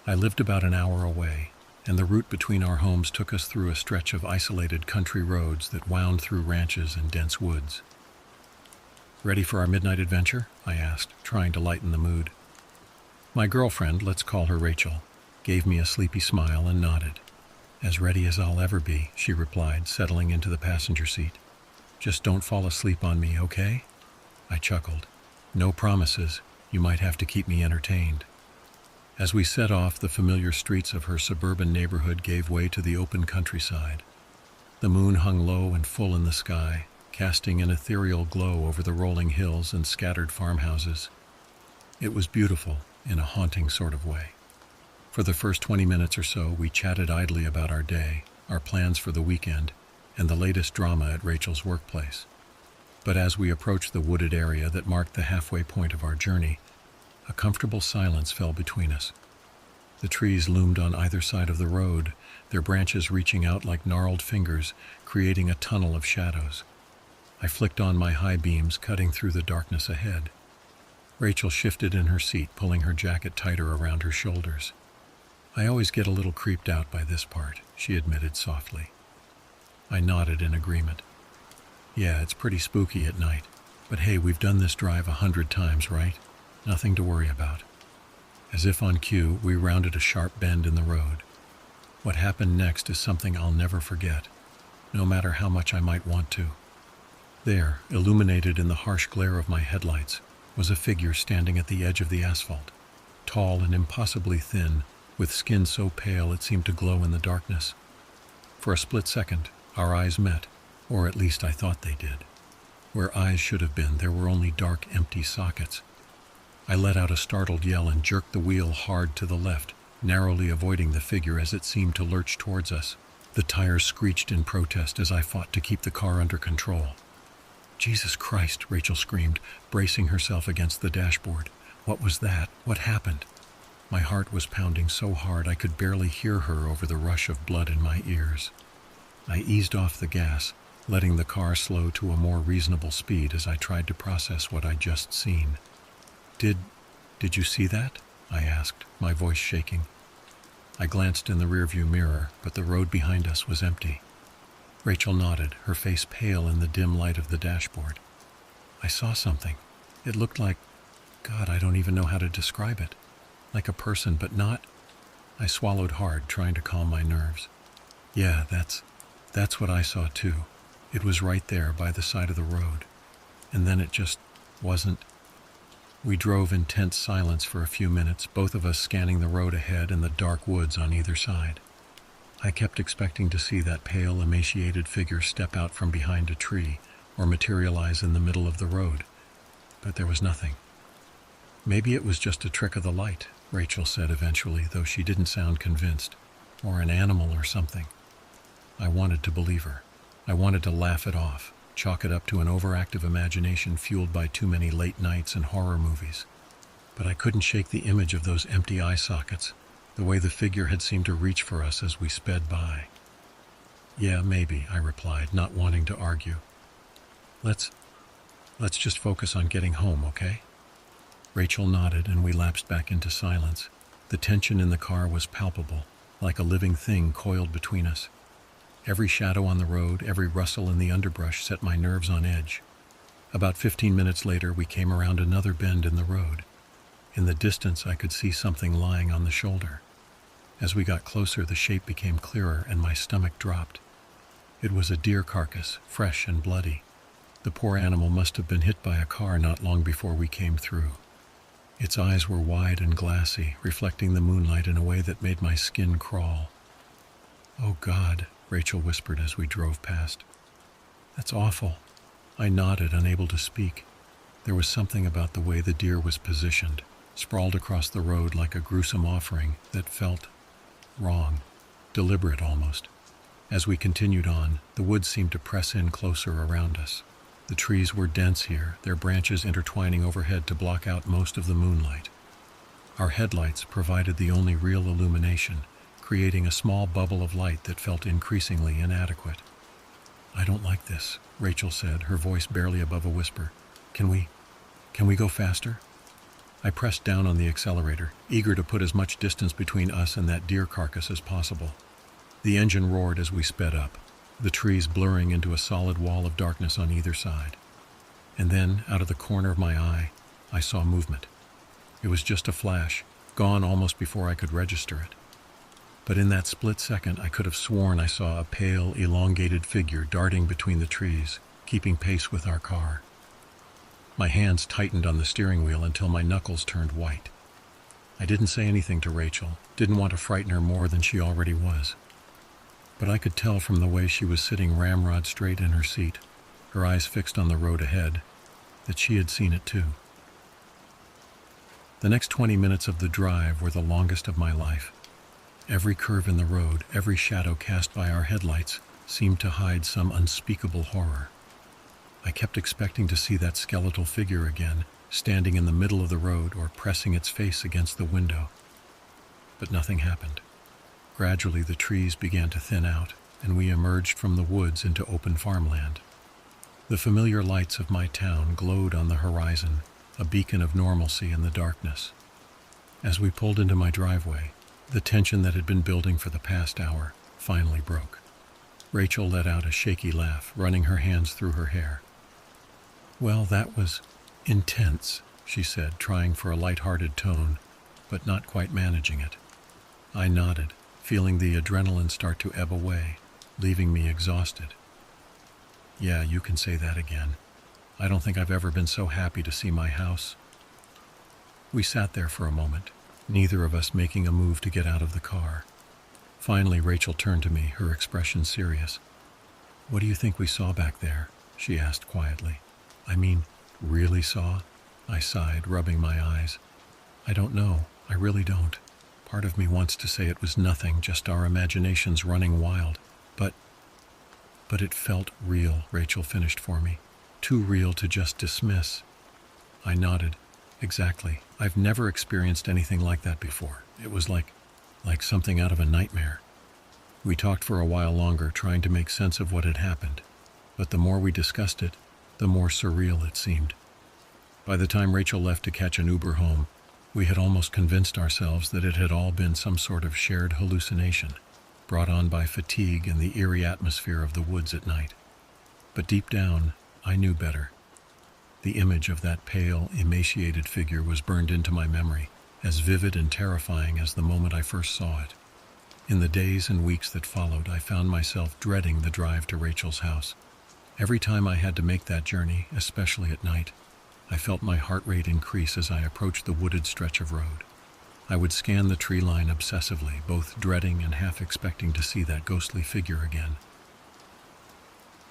I lived about an hour away, and the route between our homes took us through a stretch of isolated country roads that wound through ranches and dense woods. "Ready for our midnight adventure?" I asked, trying to lighten the mood. My girlfriend, let's call her Rachel, gave me a sleepy smile and nodded. "As ready as I'll ever be," she replied, settling into the passenger seat. "Just don't fall asleep on me, okay?" I chuckled. "No promises. You might have to keep me entertained." As we set off, the familiar streets of her suburban neighborhood gave way to the open countryside. The moon hung low and full in the sky, casting an ethereal glow over the rolling hills and scattered farmhouses. It was beautiful, in a haunting sort of way. For the first 20 minutes or so, we chatted idly about our day, our plans for the weekend, and the latest drama at Rachel's workplace. But as we approached the wooded area that marked the halfway point of our journey, a comfortable silence fell between us. The trees loomed on either side of the road, their branches reaching out like gnarled fingers, creating a tunnel of shadows. I flicked on my high beams, cutting through the darkness ahead. Rachel shifted in her seat, pulling her jacket tighter around her shoulders. "I always get a little creeped out by this part," she admitted softly. I nodded in agreement. "Yeah, it's pretty spooky at night. But hey, we've done this drive 100 times, right? Nothing to worry about." As if on cue, we rounded a sharp bend in the road. What happened next is something I'll never forget, no matter how much I might want to. There, illuminated in the harsh glare of my headlights, was a figure standing at the edge of the asphalt, tall and impossibly thin, with skin so pale it seemed to glow in the darkness. For a split second, our eyes met, or at least I thought they did. Where eyes should have been, there were only dark, empty sockets. I let out a startled yell and jerked the wheel hard to the left, narrowly avoiding the figure as it seemed to lurch towards us. The tires screeched in protest as I fought to keep the car under control. "Jesus Christ," Rachel screamed, bracing herself against the dashboard. "What was that? What happened?" My heart was pounding so hard I could barely hear her over the rush of blood in my ears. I eased off the gas, letting the car slow to a more reasonable speed as I tried to process what I'd just seen. Did you see that?" I asked, my voice shaking. I glanced in the rearview mirror, but the road behind us was empty. Rachel nodded, her face pale in the dim light of the dashboard. "I saw something. It looked like, God, I don't even know how to describe it. Like a person, but not." I swallowed hard, trying to calm my nerves. "Yeah, that's what I saw too. It was right there by the side of the road. And then it just wasn't." We drove in tense silence for a few minutes, both of us scanning the road ahead and the dark woods on either side. I kept expecting to see that pale, emaciated figure step out from behind a tree or materialize in the middle of the road, but there was nothing. "Maybe it was just a trick of the light," Rachel said eventually, though she didn't sound convinced, "or an animal or something." I wanted to believe her. I wanted to laugh it off, chalk it up to an overactive imagination fueled by too many late nights and horror movies. But I couldn't shake the image of those empty eye sockets, the way the figure had seemed to reach for us as we sped by. "Yeah, maybe," I replied, not wanting to argue. Let's just focus on getting home, okay?" Rachel nodded and we lapsed back into silence. The tension in the car was palpable, like a living thing coiled between us. Every shadow on the road, every rustle in the underbrush set my nerves on edge. About 15 minutes later, we came around another bend in the road. In the distance, I could see something lying on the shoulder. As we got closer, the shape became clearer and my stomach dropped. It was a deer carcass, fresh and bloody. The poor animal must have been hit by a car not long before we came through. Its eyes were wide and glassy, reflecting the moonlight in a way that made my skin crawl. "Oh God," Rachel whispered as we drove past. "That's awful." I nodded, unable to speak. There was something about the way the deer was positioned, sprawled across the road like a gruesome offering, that felt wrong, deliberate almost. As we continued on, the woods seemed to press in closer around us. The trees were dense here, their branches intertwining overhead to block out most of the moonlight. Our headlights provided the only real illumination, creating a small bubble of light that felt increasingly inadequate. "I don't like this," Rachel said, her voice barely above a whisper. Can we go faster?" I pressed down on the accelerator, eager to put as much distance between us and that deer carcass as possible. The engine roared as we sped up, the trees blurring into a solid wall of darkness on either side. And then, out of the corner of my eye, I saw movement. It was just a flash, gone almost before I could register it. But in that split second, I could have sworn I saw a pale, elongated figure darting between the trees, keeping pace with our car. My hands tightened on the steering wheel until my knuckles turned white. I didn't say anything to Rachel, didn't want to frighten her more than she already was. But I could tell from the way she was sitting ramrod straight in her seat, her eyes fixed on the road ahead, that she had seen it too. The next 20 minutes of the drive were the longest of my life. Every curve in the road, every shadow cast by our headlights, seemed to hide some unspeakable horror. I kept expecting to see that skeletal figure again, standing in the middle of the road or pressing its face against the window. But nothing happened. Gradually, the trees began to thin out, and we emerged from the woods into open farmland. The familiar lights of my town glowed on the horizon, a beacon of normalcy in the darkness. As we pulled into my driveway, the tension that had been building for the past hour finally broke. Rachel let out a shaky laugh, running her hands through her hair. "Well, that was intense," she said, trying for a light-hearted tone, but not quite managing it. I nodded, feeling the adrenaline start to ebb away, leaving me exhausted. Yeah, you can say that again. I don't think I've ever been so happy to see my house. We sat there for a moment, neither of us making a move to get out of the car. Finally, Rachel turned to me, her expression serious. "What do you think we saw back there?" she asked quietly. "I mean, really saw?" I sighed, rubbing my eyes. "I don't know. I really don't. Part of me wants to say it was nothing, just our imaginations running wild. But it felt real," Rachel finished for me. "Too real to just dismiss." I nodded. "Exactly. I've never experienced anything like that before. It was like something out of a nightmare." We talked for a while longer, trying to make sense of what had happened. But the more we discussed it, the more surreal it seemed. By the time Rachel left to catch an Uber home, we had almost convinced ourselves that it had all been some sort of shared hallucination, brought on by fatigue and the eerie atmosphere of the woods at night. But deep down, I knew better. The image of that pale, emaciated figure was burned into my memory, as vivid and terrifying as the moment I first saw it. In the days and weeks that followed, I found myself dreading the drive to Rachel's house. Every time I had to make that journey, especially at night, I felt my heart rate increase as I approached the wooded stretch of road. I would scan the tree line obsessively, both dreading and half expecting to see that ghostly figure again.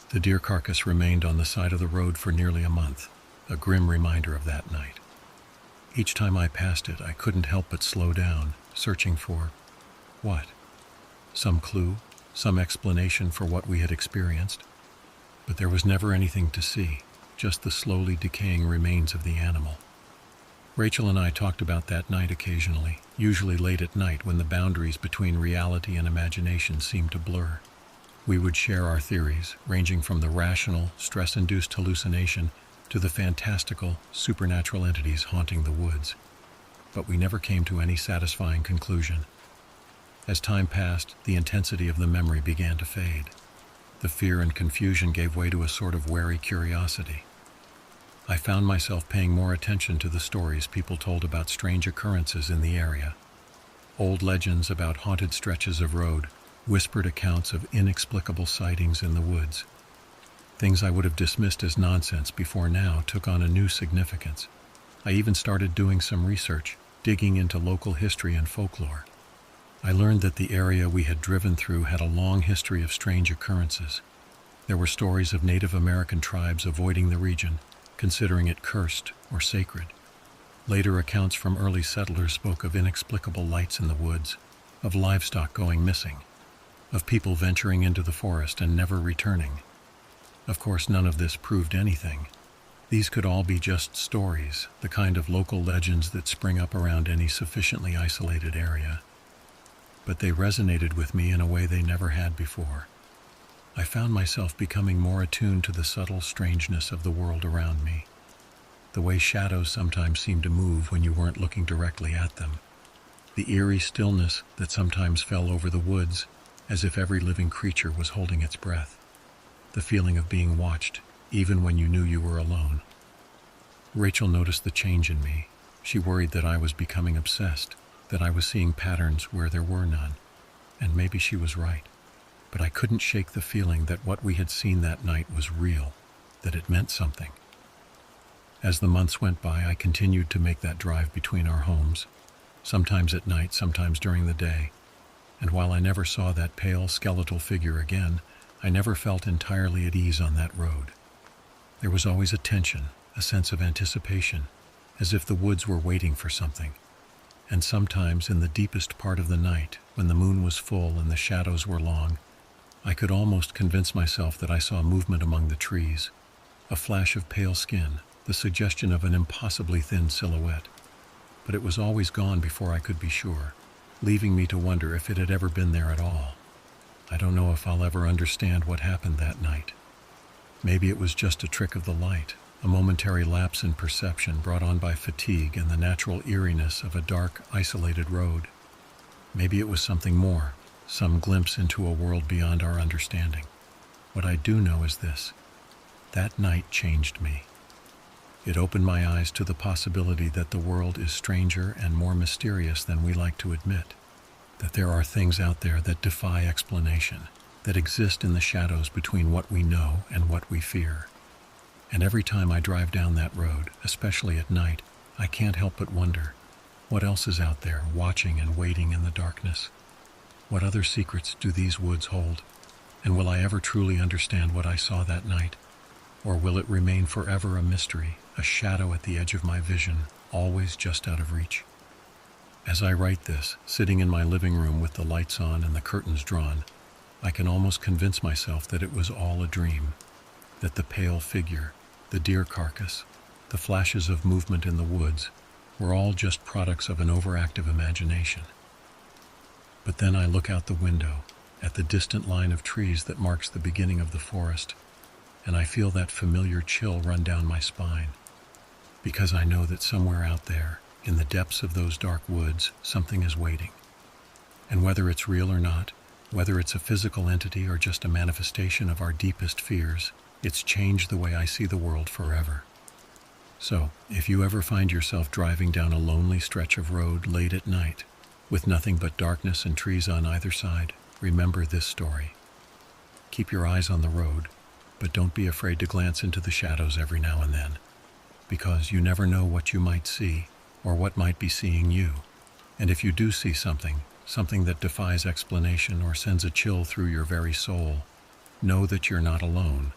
The deer carcass remained on the side of the road for nearly a month, a grim reminder of that night. Each time I passed it, I couldn't help but slow down, searching for what? Some clue, some explanation for what we had experienced. But there was never anything to see, just the slowly decaying remains of the animal. Rachel and I talked about that night occasionally, usually late at night when the boundaries between reality and imagination seemed to blur. We would share our theories, ranging from the rational, stress-induced hallucination to the fantastical, supernatural entities haunting the woods. But we never came to any satisfying conclusion. As time passed, the intensity of the memory began to fade. The fear and confusion gave way to a sort of wary curiosity. I found myself paying more attention to the stories people told about strange occurrences in the area. Old legends about haunted stretches of road, whispered accounts of inexplicable sightings in the woods. Things I would have dismissed as nonsense before now took on a new significance. I even started doing some research, digging into local history and folklore. I learned that the area we had driven through had a long history of strange occurrences. There were stories of Native American tribes avoiding the region, considering it cursed or sacred. Later accounts from early settlers spoke of inexplicable lights in the woods, of livestock going missing, of people venturing into the forest and never returning. Of course, none of this proved anything. These could all be just stories, the kind of local legends that spring up around any sufficiently isolated area. But they resonated with me in a way they never had before. I found myself becoming more attuned to the subtle strangeness of the world around me. The way shadows sometimes seemed to move when you weren't looking directly at them. The eerie stillness that sometimes fell over the woods, as if every living creature was holding its breath. The feeling of being watched, even when you knew you were alone. Rachel noticed the change in me. She worried that I was becoming obsessed, that I was seeing patterns where there were none. And maybe she was right. But I couldn't shake the feeling that what we had seen that night was real, that it meant something. As the months went by, I continued to make that drive between our homes, sometimes at night, sometimes during the day. And while I never saw that pale, skeletal figure again, I never felt entirely at ease on that road. There was always a tension, a sense of anticipation, as if the woods were waiting for something. And sometimes in the deepest part of the night, when the moon was full and the shadows were long, I could almost convince myself that I saw movement among the trees, a flash of pale skin, the suggestion of an impossibly thin silhouette. But it was always gone before I could be sure, leaving me to wonder if it had ever been there at all. I don't know if I'll ever understand what happened that night. Maybe it was just a trick of the light, a momentary lapse in perception brought on by fatigue and the natural eeriness of a dark, isolated road. Maybe it was something more, some glimpse into a world beyond our understanding. What I do know is this: that night changed me. It opened my eyes to the possibility that the world is stranger and more mysterious than we like to admit, that there are things out there that defy explanation, that exist in the shadows between what we know and what we fear. And every time I drive down that road, especially at night, I can't help but wonder, what else is out there watching and waiting in the darkness? What other secrets do these woods hold? And will I ever truly understand what I saw that night? Or will it remain forever a mystery, a shadow at the edge of my vision, always just out of reach? As I write this, sitting in my living room with the lights on and the curtains drawn, I can almost convince myself that it was all a dream, that the pale figure, the deer carcass, the flashes of movement in the woods were all just products of an overactive imagination. But then I look out the window, at the distant line of trees that marks the beginning of the forest, and I feel that familiar chill run down my spine, because I know that somewhere out there, in the depths of those dark woods, something is waiting. And whether it's real or not, whether it's a physical entity or just a manifestation of our deepest fears, it's changed the way I see the world forever. So, if you ever find yourself driving down a lonely stretch of road late at night, with nothing but darkness and trees on either side, remember this story. Keep your eyes on the road, but don't be afraid to glance into the shadows every now and then, because you never know what you might see, or what might be seeing you. And if you do see something that defies explanation or sends a chill through your very soul, know that you're not alone.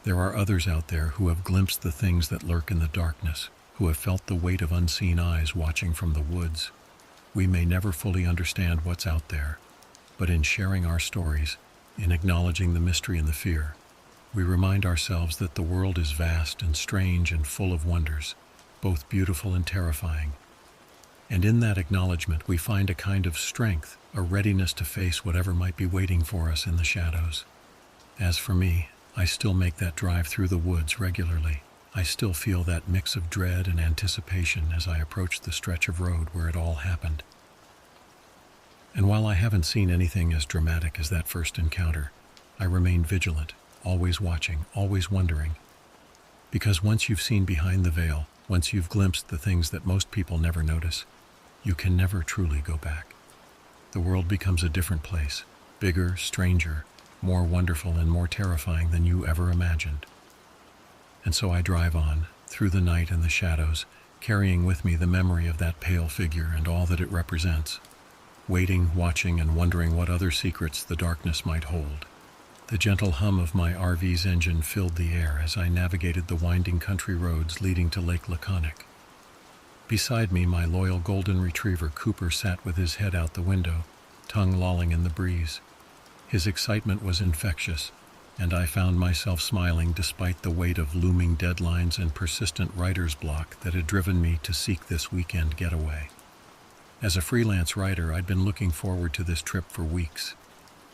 There are others out there who have glimpsed the things that lurk in the darkness, who have felt the weight of unseen eyes watching from the woods. We may never fully understand what's out there, but in sharing our stories, in acknowledging the mystery and the fear, we remind ourselves that the world is vast and strange and full of wonders, both beautiful and terrifying. And in that acknowledgement, we find a kind of strength, a readiness to face whatever might be waiting for us in the shadows. As for me, I still make that drive through the woods regularly. I still feel that mix of dread and anticipation as I approach the stretch of road where it all happened. And while I haven't seen anything as dramatic as that first encounter, I remain vigilant, always watching, always wondering. Because once you've seen behind the veil, once you've glimpsed the things that most people never notice, you can never truly go back. The world becomes a different place, bigger, stranger, more wonderful and more terrifying than you ever imagined. And so I drive on, through the night and the shadows, carrying with me the memory of that pale figure and all that it represents, waiting, watching, and wondering what other secrets the darkness might hold. The gentle hum of my RV's engine filled the air as I navigated the winding country roads leading to Lake Laconic. Beside me, my loyal golden retriever Cooper sat with his head out the window, tongue lolling in the breeze. His excitement was infectious, and I found myself smiling despite the weight of looming deadlines and persistent writer's block that had driven me to seek this weekend getaway. As a freelance writer, I'd been looking forward to this trip for weeks.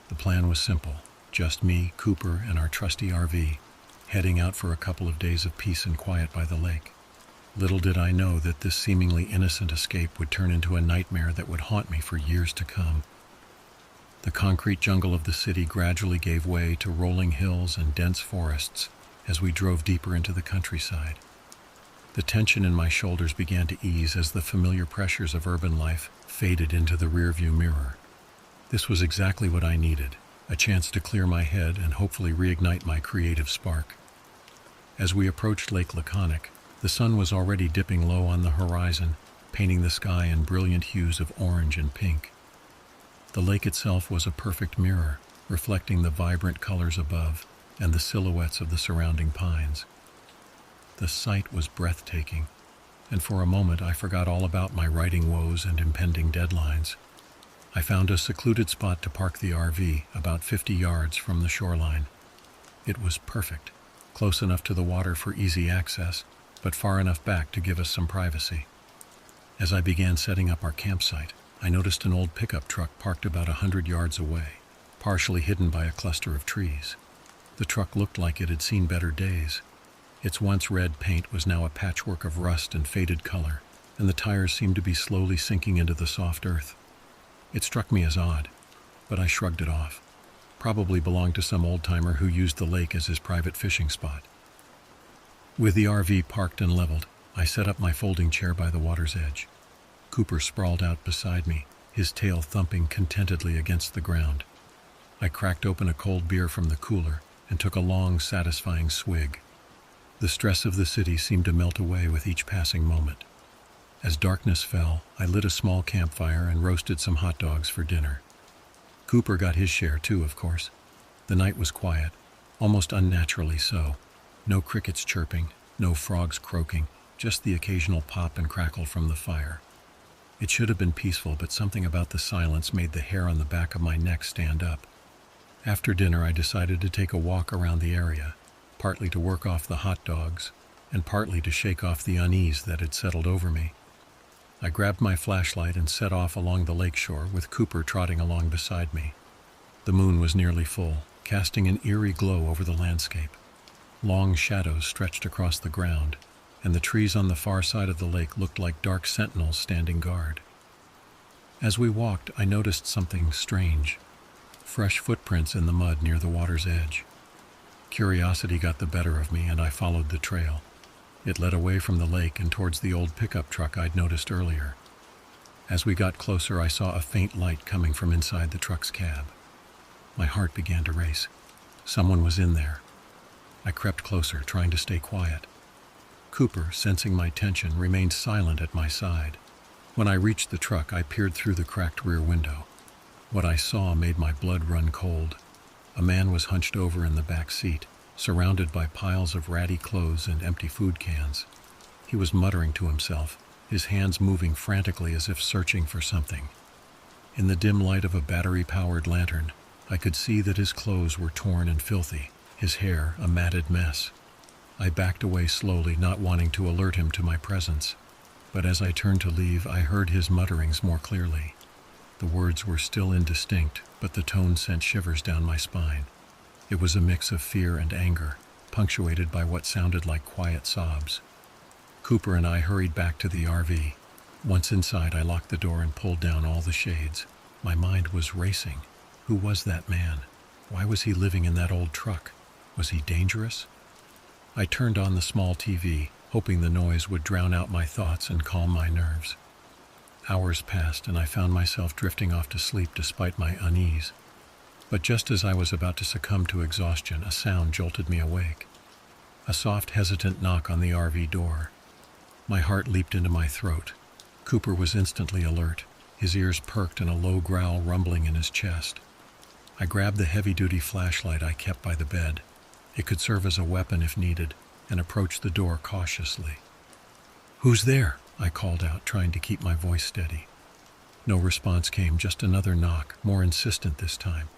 The plan was simple, just me, Cooper, and our trusty RV, heading out for a couple of days of peace and quiet by the lake. Little did I know that this seemingly innocent escape would turn into a nightmare that would haunt me for years to come. The concrete jungle of the city gradually gave way to rolling hills and dense forests as we drove deeper into the countryside. The tension in my shoulders began to ease as the familiar pressures of urban life faded into the rearview mirror. This was exactly what I needed, a chance to clear my head and hopefully reignite my creative spark. As we approached Lake Laconic, the sun was already dipping low on the horizon, painting the sky in brilliant hues of orange and pink. The lake itself was a perfect mirror, reflecting the vibrant colors above and the silhouettes of the surrounding pines. The sight was breathtaking, and for a moment I forgot all about my writing woes and impending deadlines. I found a secluded spot to park the RV about 50 yards from the shoreline. It was perfect, close enough to the water for easy access, but far enough back to give us some privacy. As I began setting up our campsite, I noticed an old pickup truck parked about 100 yards away, partially hidden by a cluster of trees. The truck looked like it had seen better days. Its once red paint was now a patchwork of rust and faded color, and the tires seemed to be slowly sinking into the soft earth. It struck me as odd, but I shrugged it off. Probably belonged to some old-timer who used the lake as his private fishing spot. With the RV parked and leveled, I set up my folding chair by the water's edge. Cooper sprawled out beside me, his tail thumping contentedly against the ground. I cracked open a cold beer from the cooler and took a long, satisfying swig. The stress of the city seemed to melt away with each passing moment. As darkness fell, I lit a small campfire and roasted some hot dogs for dinner. Cooper got his share too, of course. The night was quiet, almost unnaturally so. No crickets chirping, no frogs croaking, just the occasional pop and crackle from the fire. It should have been peaceful, but something about the silence made the hair on the back of my neck stand up. After dinner, I decided to take a walk around the area, partly to work off the hot dogs, and partly to shake off the unease that had settled over me. I grabbed my flashlight and set off along the lakeshore, with Cooper trotting along beside me. The moon was nearly full, casting an eerie glow over the landscape. Long shadows stretched across the ground, and the trees on the far side of the lake looked like dark sentinels standing guard. As we walked, I noticed something strange. Fresh footprints in the mud near the water's edge. Curiosity got the better of me, and I followed the trail. It led away from the lake and towards the old pickup truck I'd noticed earlier. As we got closer, I saw a faint light coming from inside the truck's cab. My heart began to race. Someone was in there. I crept closer, trying to stay quiet. Cooper, sensing my tension, remained silent at my side. When I reached the truck, I peered through the cracked rear window. What I saw made my blood run cold. A man was hunched over in the back seat, surrounded by piles of ratty clothes and empty food cans. He was muttering to himself, his hands moving frantically as if searching for something. In the dim light of a battery-powered lantern, I could see that his clothes were torn and filthy, his hair a matted mess. I backed away slowly, not wanting to alert him to my presence. But as I turned to leave, I heard his mutterings more clearly. The words were still indistinct, but the tone sent shivers down my spine. It was a mix of fear and anger, punctuated by what sounded like quiet sobs. Cooper and I hurried back to the RV. Once inside, I locked the door and pulled down all the shades. My mind was racing. Who was that man? Why was he living in that old truck? Was he dangerous? I turned on the small TV, hoping the noise would drown out my thoughts and calm my nerves. Hours passed, and I found myself drifting off to sleep despite my unease. But just as I was about to succumb to exhaustion, a sound jolted me awake. A soft, hesitant knock on the RV door. My heart leaped into my throat. Cooper was instantly alert, his ears perked and a low growl rumbling in his chest. I grabbed the heavy-duty flashlight I kept by the bed. It could serve as a weapon if needed, and approached the door cautiously. "Who's there?" I called out, trying to keep my voice steady. No response came, just another knock, more insistent this time.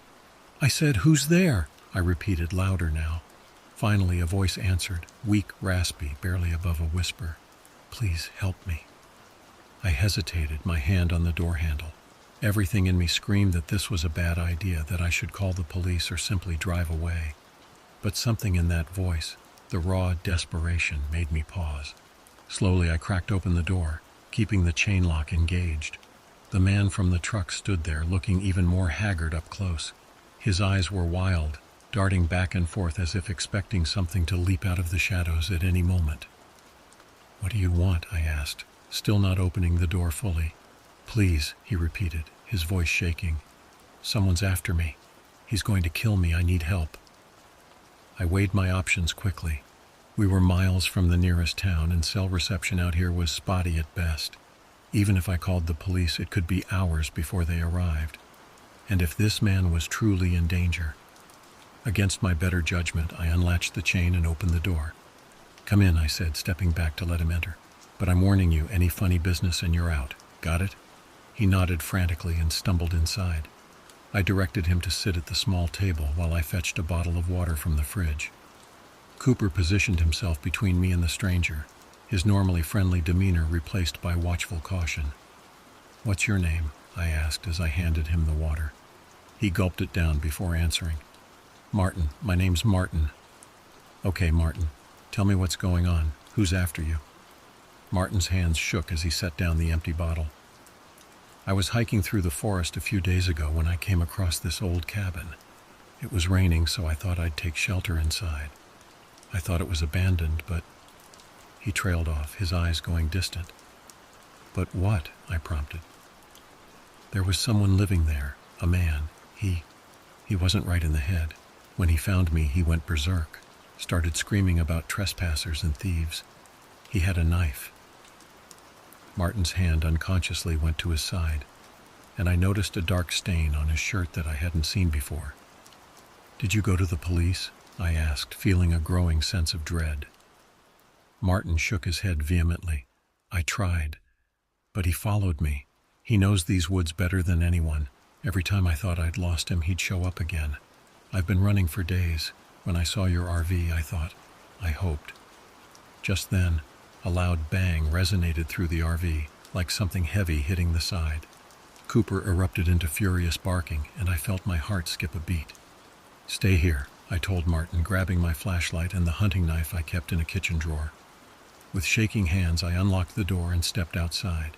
"I said, who's there?" I repeated, louder now. Finally, a voice answered, weak, raspy, barely above a whisper. "Please help me." I hesitated, my hand on the door handle. Everything in me screamed that this was a bad idea, that I should call the police or simply drive away. But something in that voice, the raw desperation, made me pause. Slowly, I cracked open the door, keeping the chain lock engaged. The man from the truck stood there, looking even more haggard up close. His eyes were wild, darting back and forth as if expecting something to leap out of the shadows at any moment. "What do you want?" I asked, still not opening the door fully. "Please," he repeated, his voice shaking. "Someone's after me. He's going to kill me. I need help." I weighed my options quickly. We were miles from the nearest town, and cell reception out here was spotty at best. Even if I called the police, it could be hours before they arrived. And if this man was truly in danger... Against my better judgment, I unlatched the chain and opened the door. "Come in," I said, stepping back to let him enter. "But I'm warning you, any funny business and you're out. Got it?" He nodded frantically and stumbled inside. I directed him to sit at the small table while I fetched a bottle of water from the fridge. Cooper positioned himself between me and the stranger, his normally friendly demeanor replaced by watchful caution. "What's your name?" I asked as I handed him the water. He gulped it down before answering. "Martin. My name's Martin." "Okay, Martin. Tell me what's going on. Who's after you?" Martin's hands shook as he set down the empty bottle. "I was hiking through the forest a few days ago when I came across this old cabin. It was raining, so I thought I'd take shelter inside. I thought it was abandoned, but He trailed off, his eyes going distant. But what? I prompted. There was someone living there, a man. He wasn't right in the head. When he found me, he went berserk, started screaming about trespassers and thieves. He had a knife. Martin's hand unconsciously went to his side, and I noticed a dark stain on his shirt that I hadn't seen before. Did you go to the police? I asked, feeling a growing sense of dread. Martin shook his head vehemently. I tried, but he followed me. He knows these woods better than anyone. Every time I thought I'd lost him, he'd show up again. I've been running for days. When I saw your RV, I hoped. Just then, a loud bang resonated through the RV, like something heavy hitting the side. Cooper erupted into furious barking, and I felt my heart skip a beat. Stay here, I told Martin, grabbing my flashlight and the hunting knife I kept in a kitchen drawer. With shaking hands, I unlocked the door and stepped outside.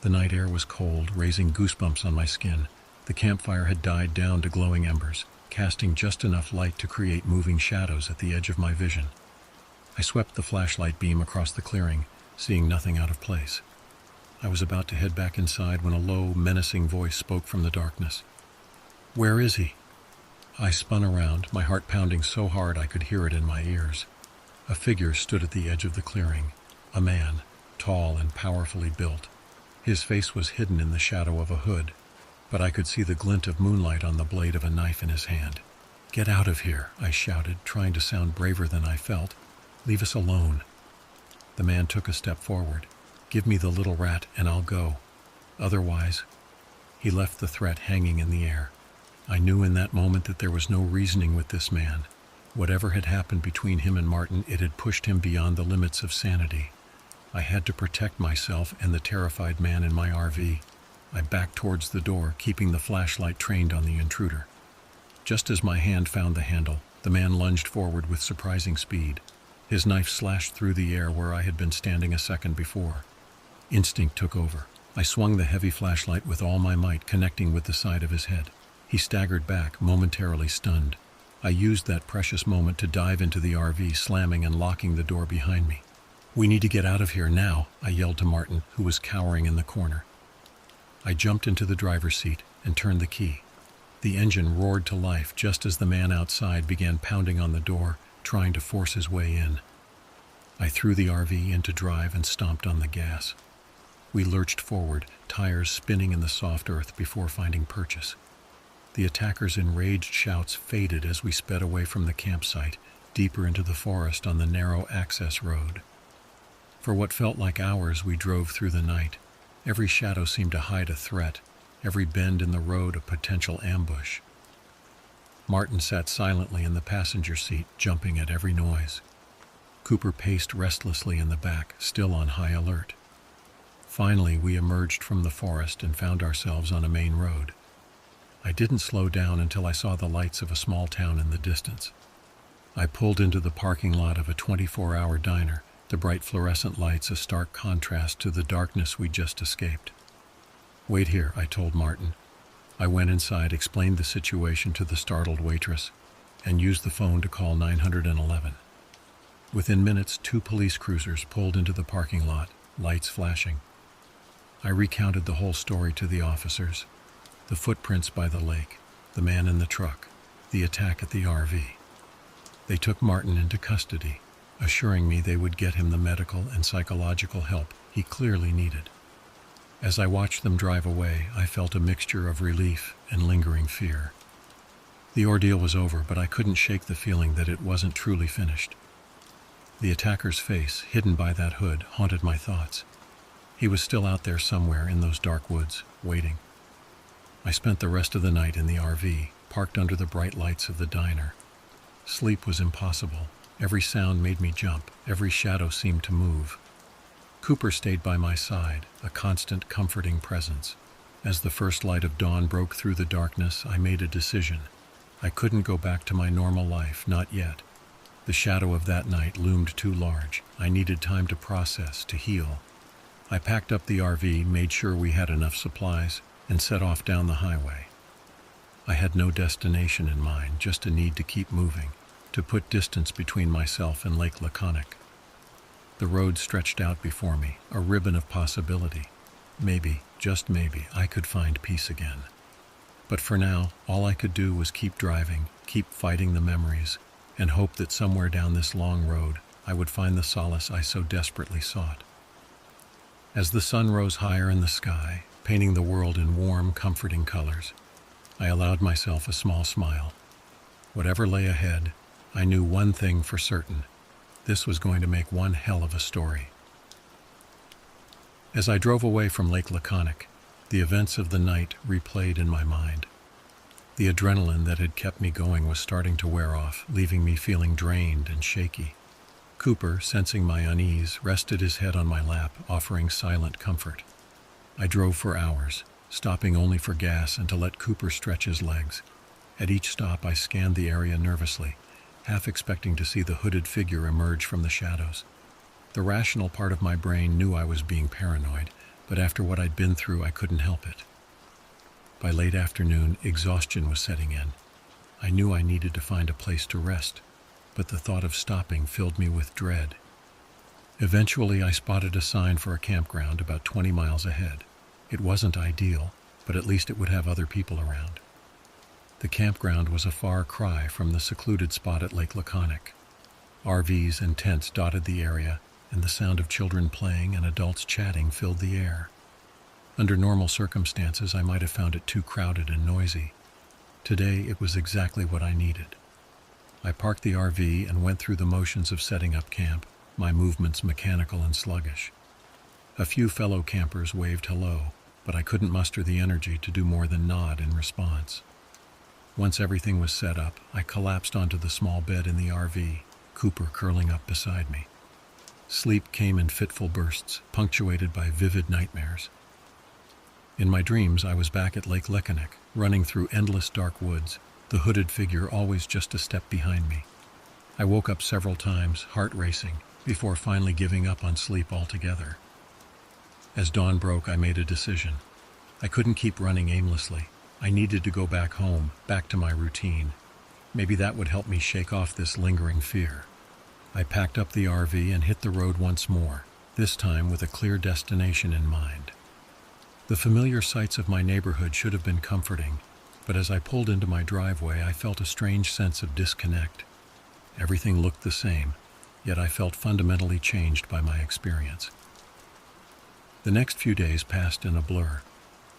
The night air was cold, raising goosebumps on my skin. The campfire had died down to glowing embers, casting just enough light to create moving shadows at the edge of my vision. I swept the flashlight beam across the clearing, seeing nothing out of place. I was about to head back inside when a low, menacing voice spoke from the darkness. Where is he? I spun around, my heart pounding so hard I could hear it in my ears. A figure stood at the edge of the clearing, a man, tall and powerfully built. His face was hidden in the shadow of a hood, but I could see the glint of moonlight on the blade of a knife in his hand. Get out of here, I shouted, trying to sound braver than I felt. Leave us alone. The man took a step forward. Give me the little rat and I'll go. Otherwise, he left the threat hanging in the air. I knew in that moment that there was no reasoning with this man. Whatever had happened between him and Martin, it had pushed him beyond the limits of sanity. I had to protect myself and the terrified man in my RV. I backed towards the door, keeping the flashlight trained on the intruder. Just as my hand found the handle, the man lunged forward with surprising speed. His knife slashed through the air where I had been standing a second before. Instinct took over. I swung the heavy flashlight with all my might, connecting with the side of his head. He staggered back, momentarily stunned. I used that precious moment to dive into the RV, slamming and locking the door behind me. We need to get out of here now, I yelled to Martin, who was cowering in the corner. I jumped into the driver's seat and turned the key. The engine roared to life just as the man outside began pounding on the door, trying to force his way in. I threw the RV into drive and stomped on the gas. We lurched forward, tires spinning in the soft earth before finding purchase. The attackers' enraged shouts faded as we sped away from the campsite, deeper into the forest on the narrow access road. For what felt like hours, we drove through the night. Every shadow seemed to hide a threat, every bend in the road a potential ambush. Martin sat silently in the passenger seat, jumping at every noise. Cooper paced restlessly in the back, still on high alert. Finally, we emerged from the forest and found ourselves on a main road. I didn't slow down until I saw the lights of a small town in the distance. I pulled into the parking lot of a 24-hour diner, the bright fluorescent lights a stark contrast to the darkness we'd just escaped. Wait here, I told Martin. I went inside, explained the situation to the startled waitress, and used the phone to call 911. Within minutes, 2 police cruisers pulled into the parking lot, lights flashing. I recounted the whole story to the officers. The footprints by the lake, the man in the truck, the attack at the RV. They took Martin into custody, assuring me they would get him the medical and psychological help he clearly needed. As I watched them drive away, I felt a mixture of relief and lingering fear. The ordeal was over, but I couldn't shake the feeling that it wasn't truly finished. The attacker's face, hidden by that hood, haunted my thoughts. He was still out there somewhere in those dark woods, waiting. I spent the rest of the night in the RV, parked under the bright lights of the diner. Sleep was impossible. Every sound made me jump. Every shadow seemed to move. Cooper stayed by my side, a constant, comforting presence. As the first light of dawn broke through the darkness, I made a decision. I couldn't go back to my normal life, not yet. The shadow of that night loomed too large. I needed time to process, to heal. I packed up the RV, made sure we had enough supplies, and set off down the highway. I had no destination in mind, just a need to keep moving, to put distance between myself and Lake Laconic. The road stretched out before me, a ribbon of possibility. Maybe, just maybe, I could find peace again. But for now, all I could do was keep driving, keep fighting the memories, and hope that somewhere down this long road, I would find the solace I so desperately sought. As the sun rose higher in the sky, painting the world in warm, comforting colors, I allowed myself a small smile. Whatever lay ahead, I knew one thing for certain. This was going to make one hell of a story. As I drove away from Lake Laconic, the events of the night replayed in my mind. The adrenaline that had kept me going was starting to wear off, leaving me feeling drained and shaky. Cooper, sensing my unease, rested his head on my lap, offering silent comfort. I drove for hours, stopping only for gas and to let Cooper stretch his legs. At each stop, I scanned the area nervously, half expecting to see the hooded figure emerge from the shadows. The rational part of my brain knew I was being paranoid, but after what I'd been through, I couldn't help it. By late afternoon, exhaustion was setting in. I knew I needed to find a place to rest, but the thought of stopping filled me with dread. Eventually, I spotted a sign for a campground about 20 miles ahead. It wasn't ideal, but at least it would have other people around. The campground was a far cry from the secluded spot at Lake Laconic. RVs and tents dotted the area, and the sound of children playing and adults chatting filled the air. Under normal circumstances, I might have found it too crowded and noisy. Today, it was exactly what I needed. I parked the RV and went through the motions of setting up camp, my movements mechanical and sluggish. A few fellow campers waved hello, but I couldn't muster the energy to do more than nod in response. Once everything was set up, I collapsed onto the small bed in the RV, Cooper curling up beside me. Sleep came in fitful bursts, punctuated by vivid nightmares. In my dreams, I was back at Lake Laconic, running through endless dark woods, the hooded figure always just a step behind me. I woke up several times, heart racing, before finally giving up on sleep altogether. As dawn broke, I made a decision. I couldn't keep running aimlessly. I needed to go back home, back to my routine. Maybe that would help me shake off this lingering fear. I packed up the RV and hit the road once more, this time with a clear destination in mind. The familiar sights of my neighborhood should have been comforting, but as I pulled into my driveway, I felt a strange sense of disconnect. Everything looked the same, yet I felt fundamentally changed by my experience. The next few days passed in a blur.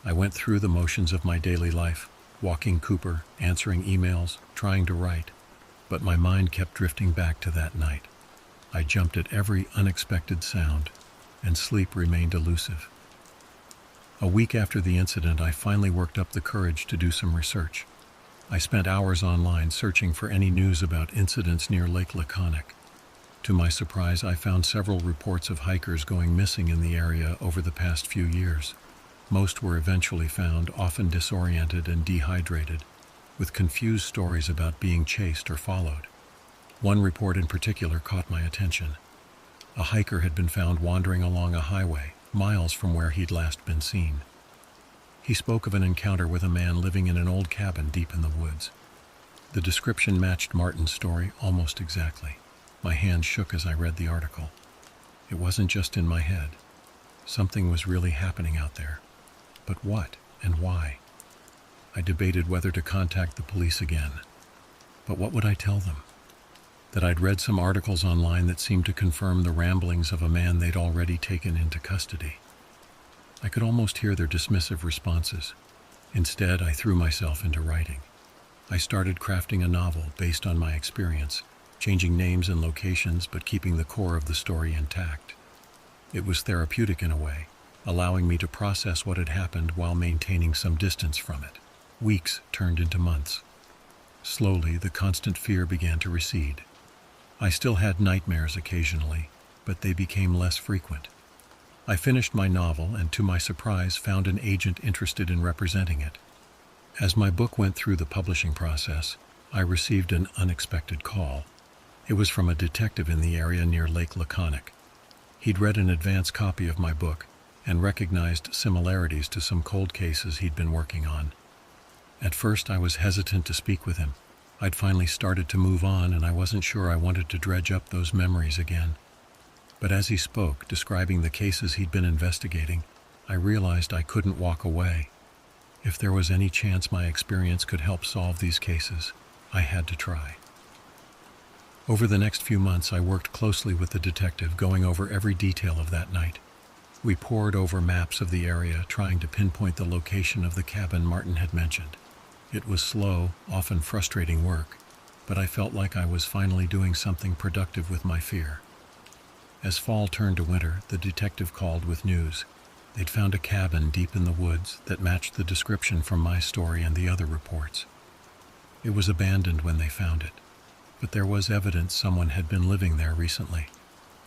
I went through the motions of my daily life, walking Cooper, answering emails, trying to write, but my mind kept drifting back to that night. I jumped at every unexpected sound, and sleep remained elusive. A week after the incident, I finally worked up the courage to do some research. I spent hours online searching for any news about incidents near Lake Laconic. To my surprise, I found several reports of hikers going missing in the area over the past few years. Most were eventually found, often disoriented and dehydrated, with confused stories about being chased or followed. One report in particular caught my attention. A hiker had been found wandering along a highway, miles from where he'd last been seen. He spoke of an encounter with a man living in an old cabin deep in the woods. The description matched Martin's story almost exactly. My hand shook as I read the article. It wasn't just in my head. Something was really happening out there. But what and why? I debated whether to contact the police again. But what would I tell them? That I'd read some articles online that seemed to confirm the ramblings of a man they'd already taken into custody. I could almost hear their dismissive responses. Instead, I threw myself into writing. I started crafting a novel based on my experience, changing names and locations but keeping the core of the story intact. It was therapeutic in a way, allowing me to process what had happened while maintaining some distance from it. Weeks turned into months. Slowly, the constant fear began to recede. I still had nightmares occasionally, but they became less frequent. I finished my novel and, to my surprise, found an agent interested in representing it. As my book went through the publishing process, I received an unexpected call. It was from a detective in the area near Lake Laconic. He'd read an advance copy of my book and recognized similarities to some cold cases he'd been working on. At first, I was hesitant to speak with him. I'd finally started to move on, and I wasn't sure I wanted to dredge up those memories again. But as he spoke, describing the cases he'd been investigating, I realized I couldn't walk away. If there was any chance my experience could help solve these cases, I had to try. Over the next few months, I worked closely with the detective, going over every detail of that night. We pored over maps of the area, trying to pinpoint the location of the cabin Martin had mentioned. It was slow, often frustrating work, but I felt like I was finally doing something productive with my fear. As fall turned to winter, the detective called with news. They'd found a cabin deep in the woods that matched the description from my story and the other reports. It was abandoned when they found it, but there was evidence someone had been living there recently.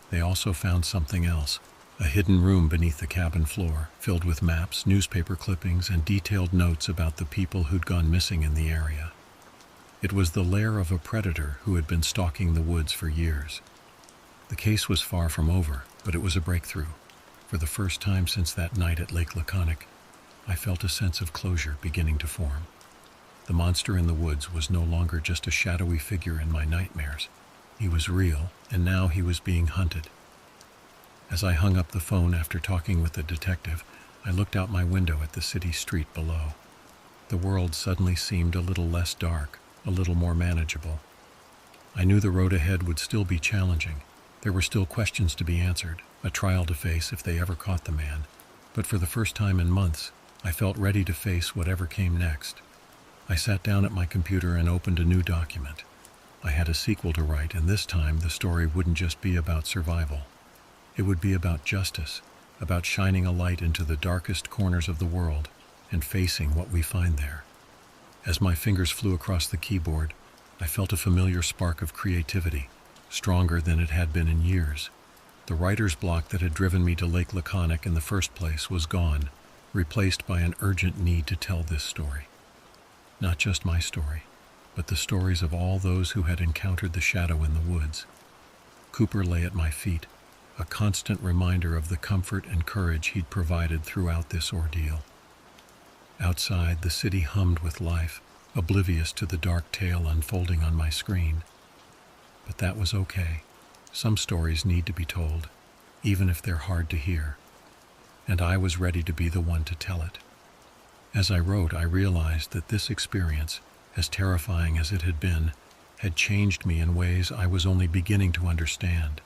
They also found something else, a hidden room beneath the cabin floor, filled with maps, newspaper clippings, and detailed notes about the people who'd gone missing in the area. It was the lair of a predator who had been stalking the woods for years. The case was far from over, but it was a breakthrough. For the first time since that night at Lake Laconic, I felt a sense of closure beginning to form. The monster in the woods was no longer just a shadowy figure in my nightmares. He was real, and now he was being hunted. As I hung up the phone after talking with the detective, I looked out my window at the city street below. The world suddenly seemed a little less dark, a little more manageable. I knew the road ahead would still be challenging. There were still questions to be answered, a trial to face if they ever caught the man. But for the first time in months, I felt ready to face whatever came next. I sat down at my computer and opened a new document. I had a sequel to write, and this time the story wouldn't just be about survival. It would be about justice, about shining a light into the darkest corners of the world and facing what we find there. As my fingers flew across the keyboard, I felt a familiar spark of creativity, stronger than it had been in years. The writer's block that had driven me to Lake Laconic in the first place was gone, replaced by an urgent need to tell this story. Not just my story, but the stories of all those who had encountered the shadow in the woods. Cooper lay at my feet, a constant reminder of the comfort and courage he'd provided throughout this ordeal. Outside, the city hummed with life, oblivious to the dark tale unfolding on my screen. But that was okay. Some stories need to be told, even if they're hard to hear. And I was ready to be the one to tell it. As I wrote, I realized that this experience, as terrifying as it had been, had changed me in ways I was only beginning to understand.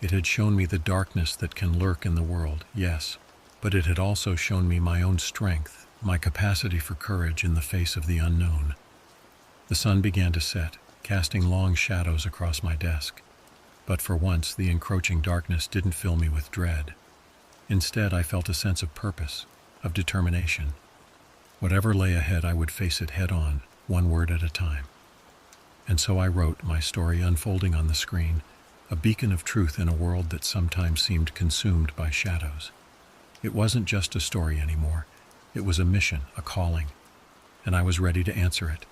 It had shown me the darkness that can lurk in the world, yes, but it had also shown me my own strength, my capacity for courage in the face of the unknown. The sun began to set, casting long shadows across my desk. But for once, the encroaching darkness didn't fill me with dread. Instead, I felt a sense of purpose, of determination. Whatever lay ahead, I would face it head on, one word at a time. And so I wrote, my story unfolding on the screen, a beacon of truth in a world that sometimes seemed consumed by shadows. It wasn't just a story anymore. It was a mission, a calling, and I was ready to answer it.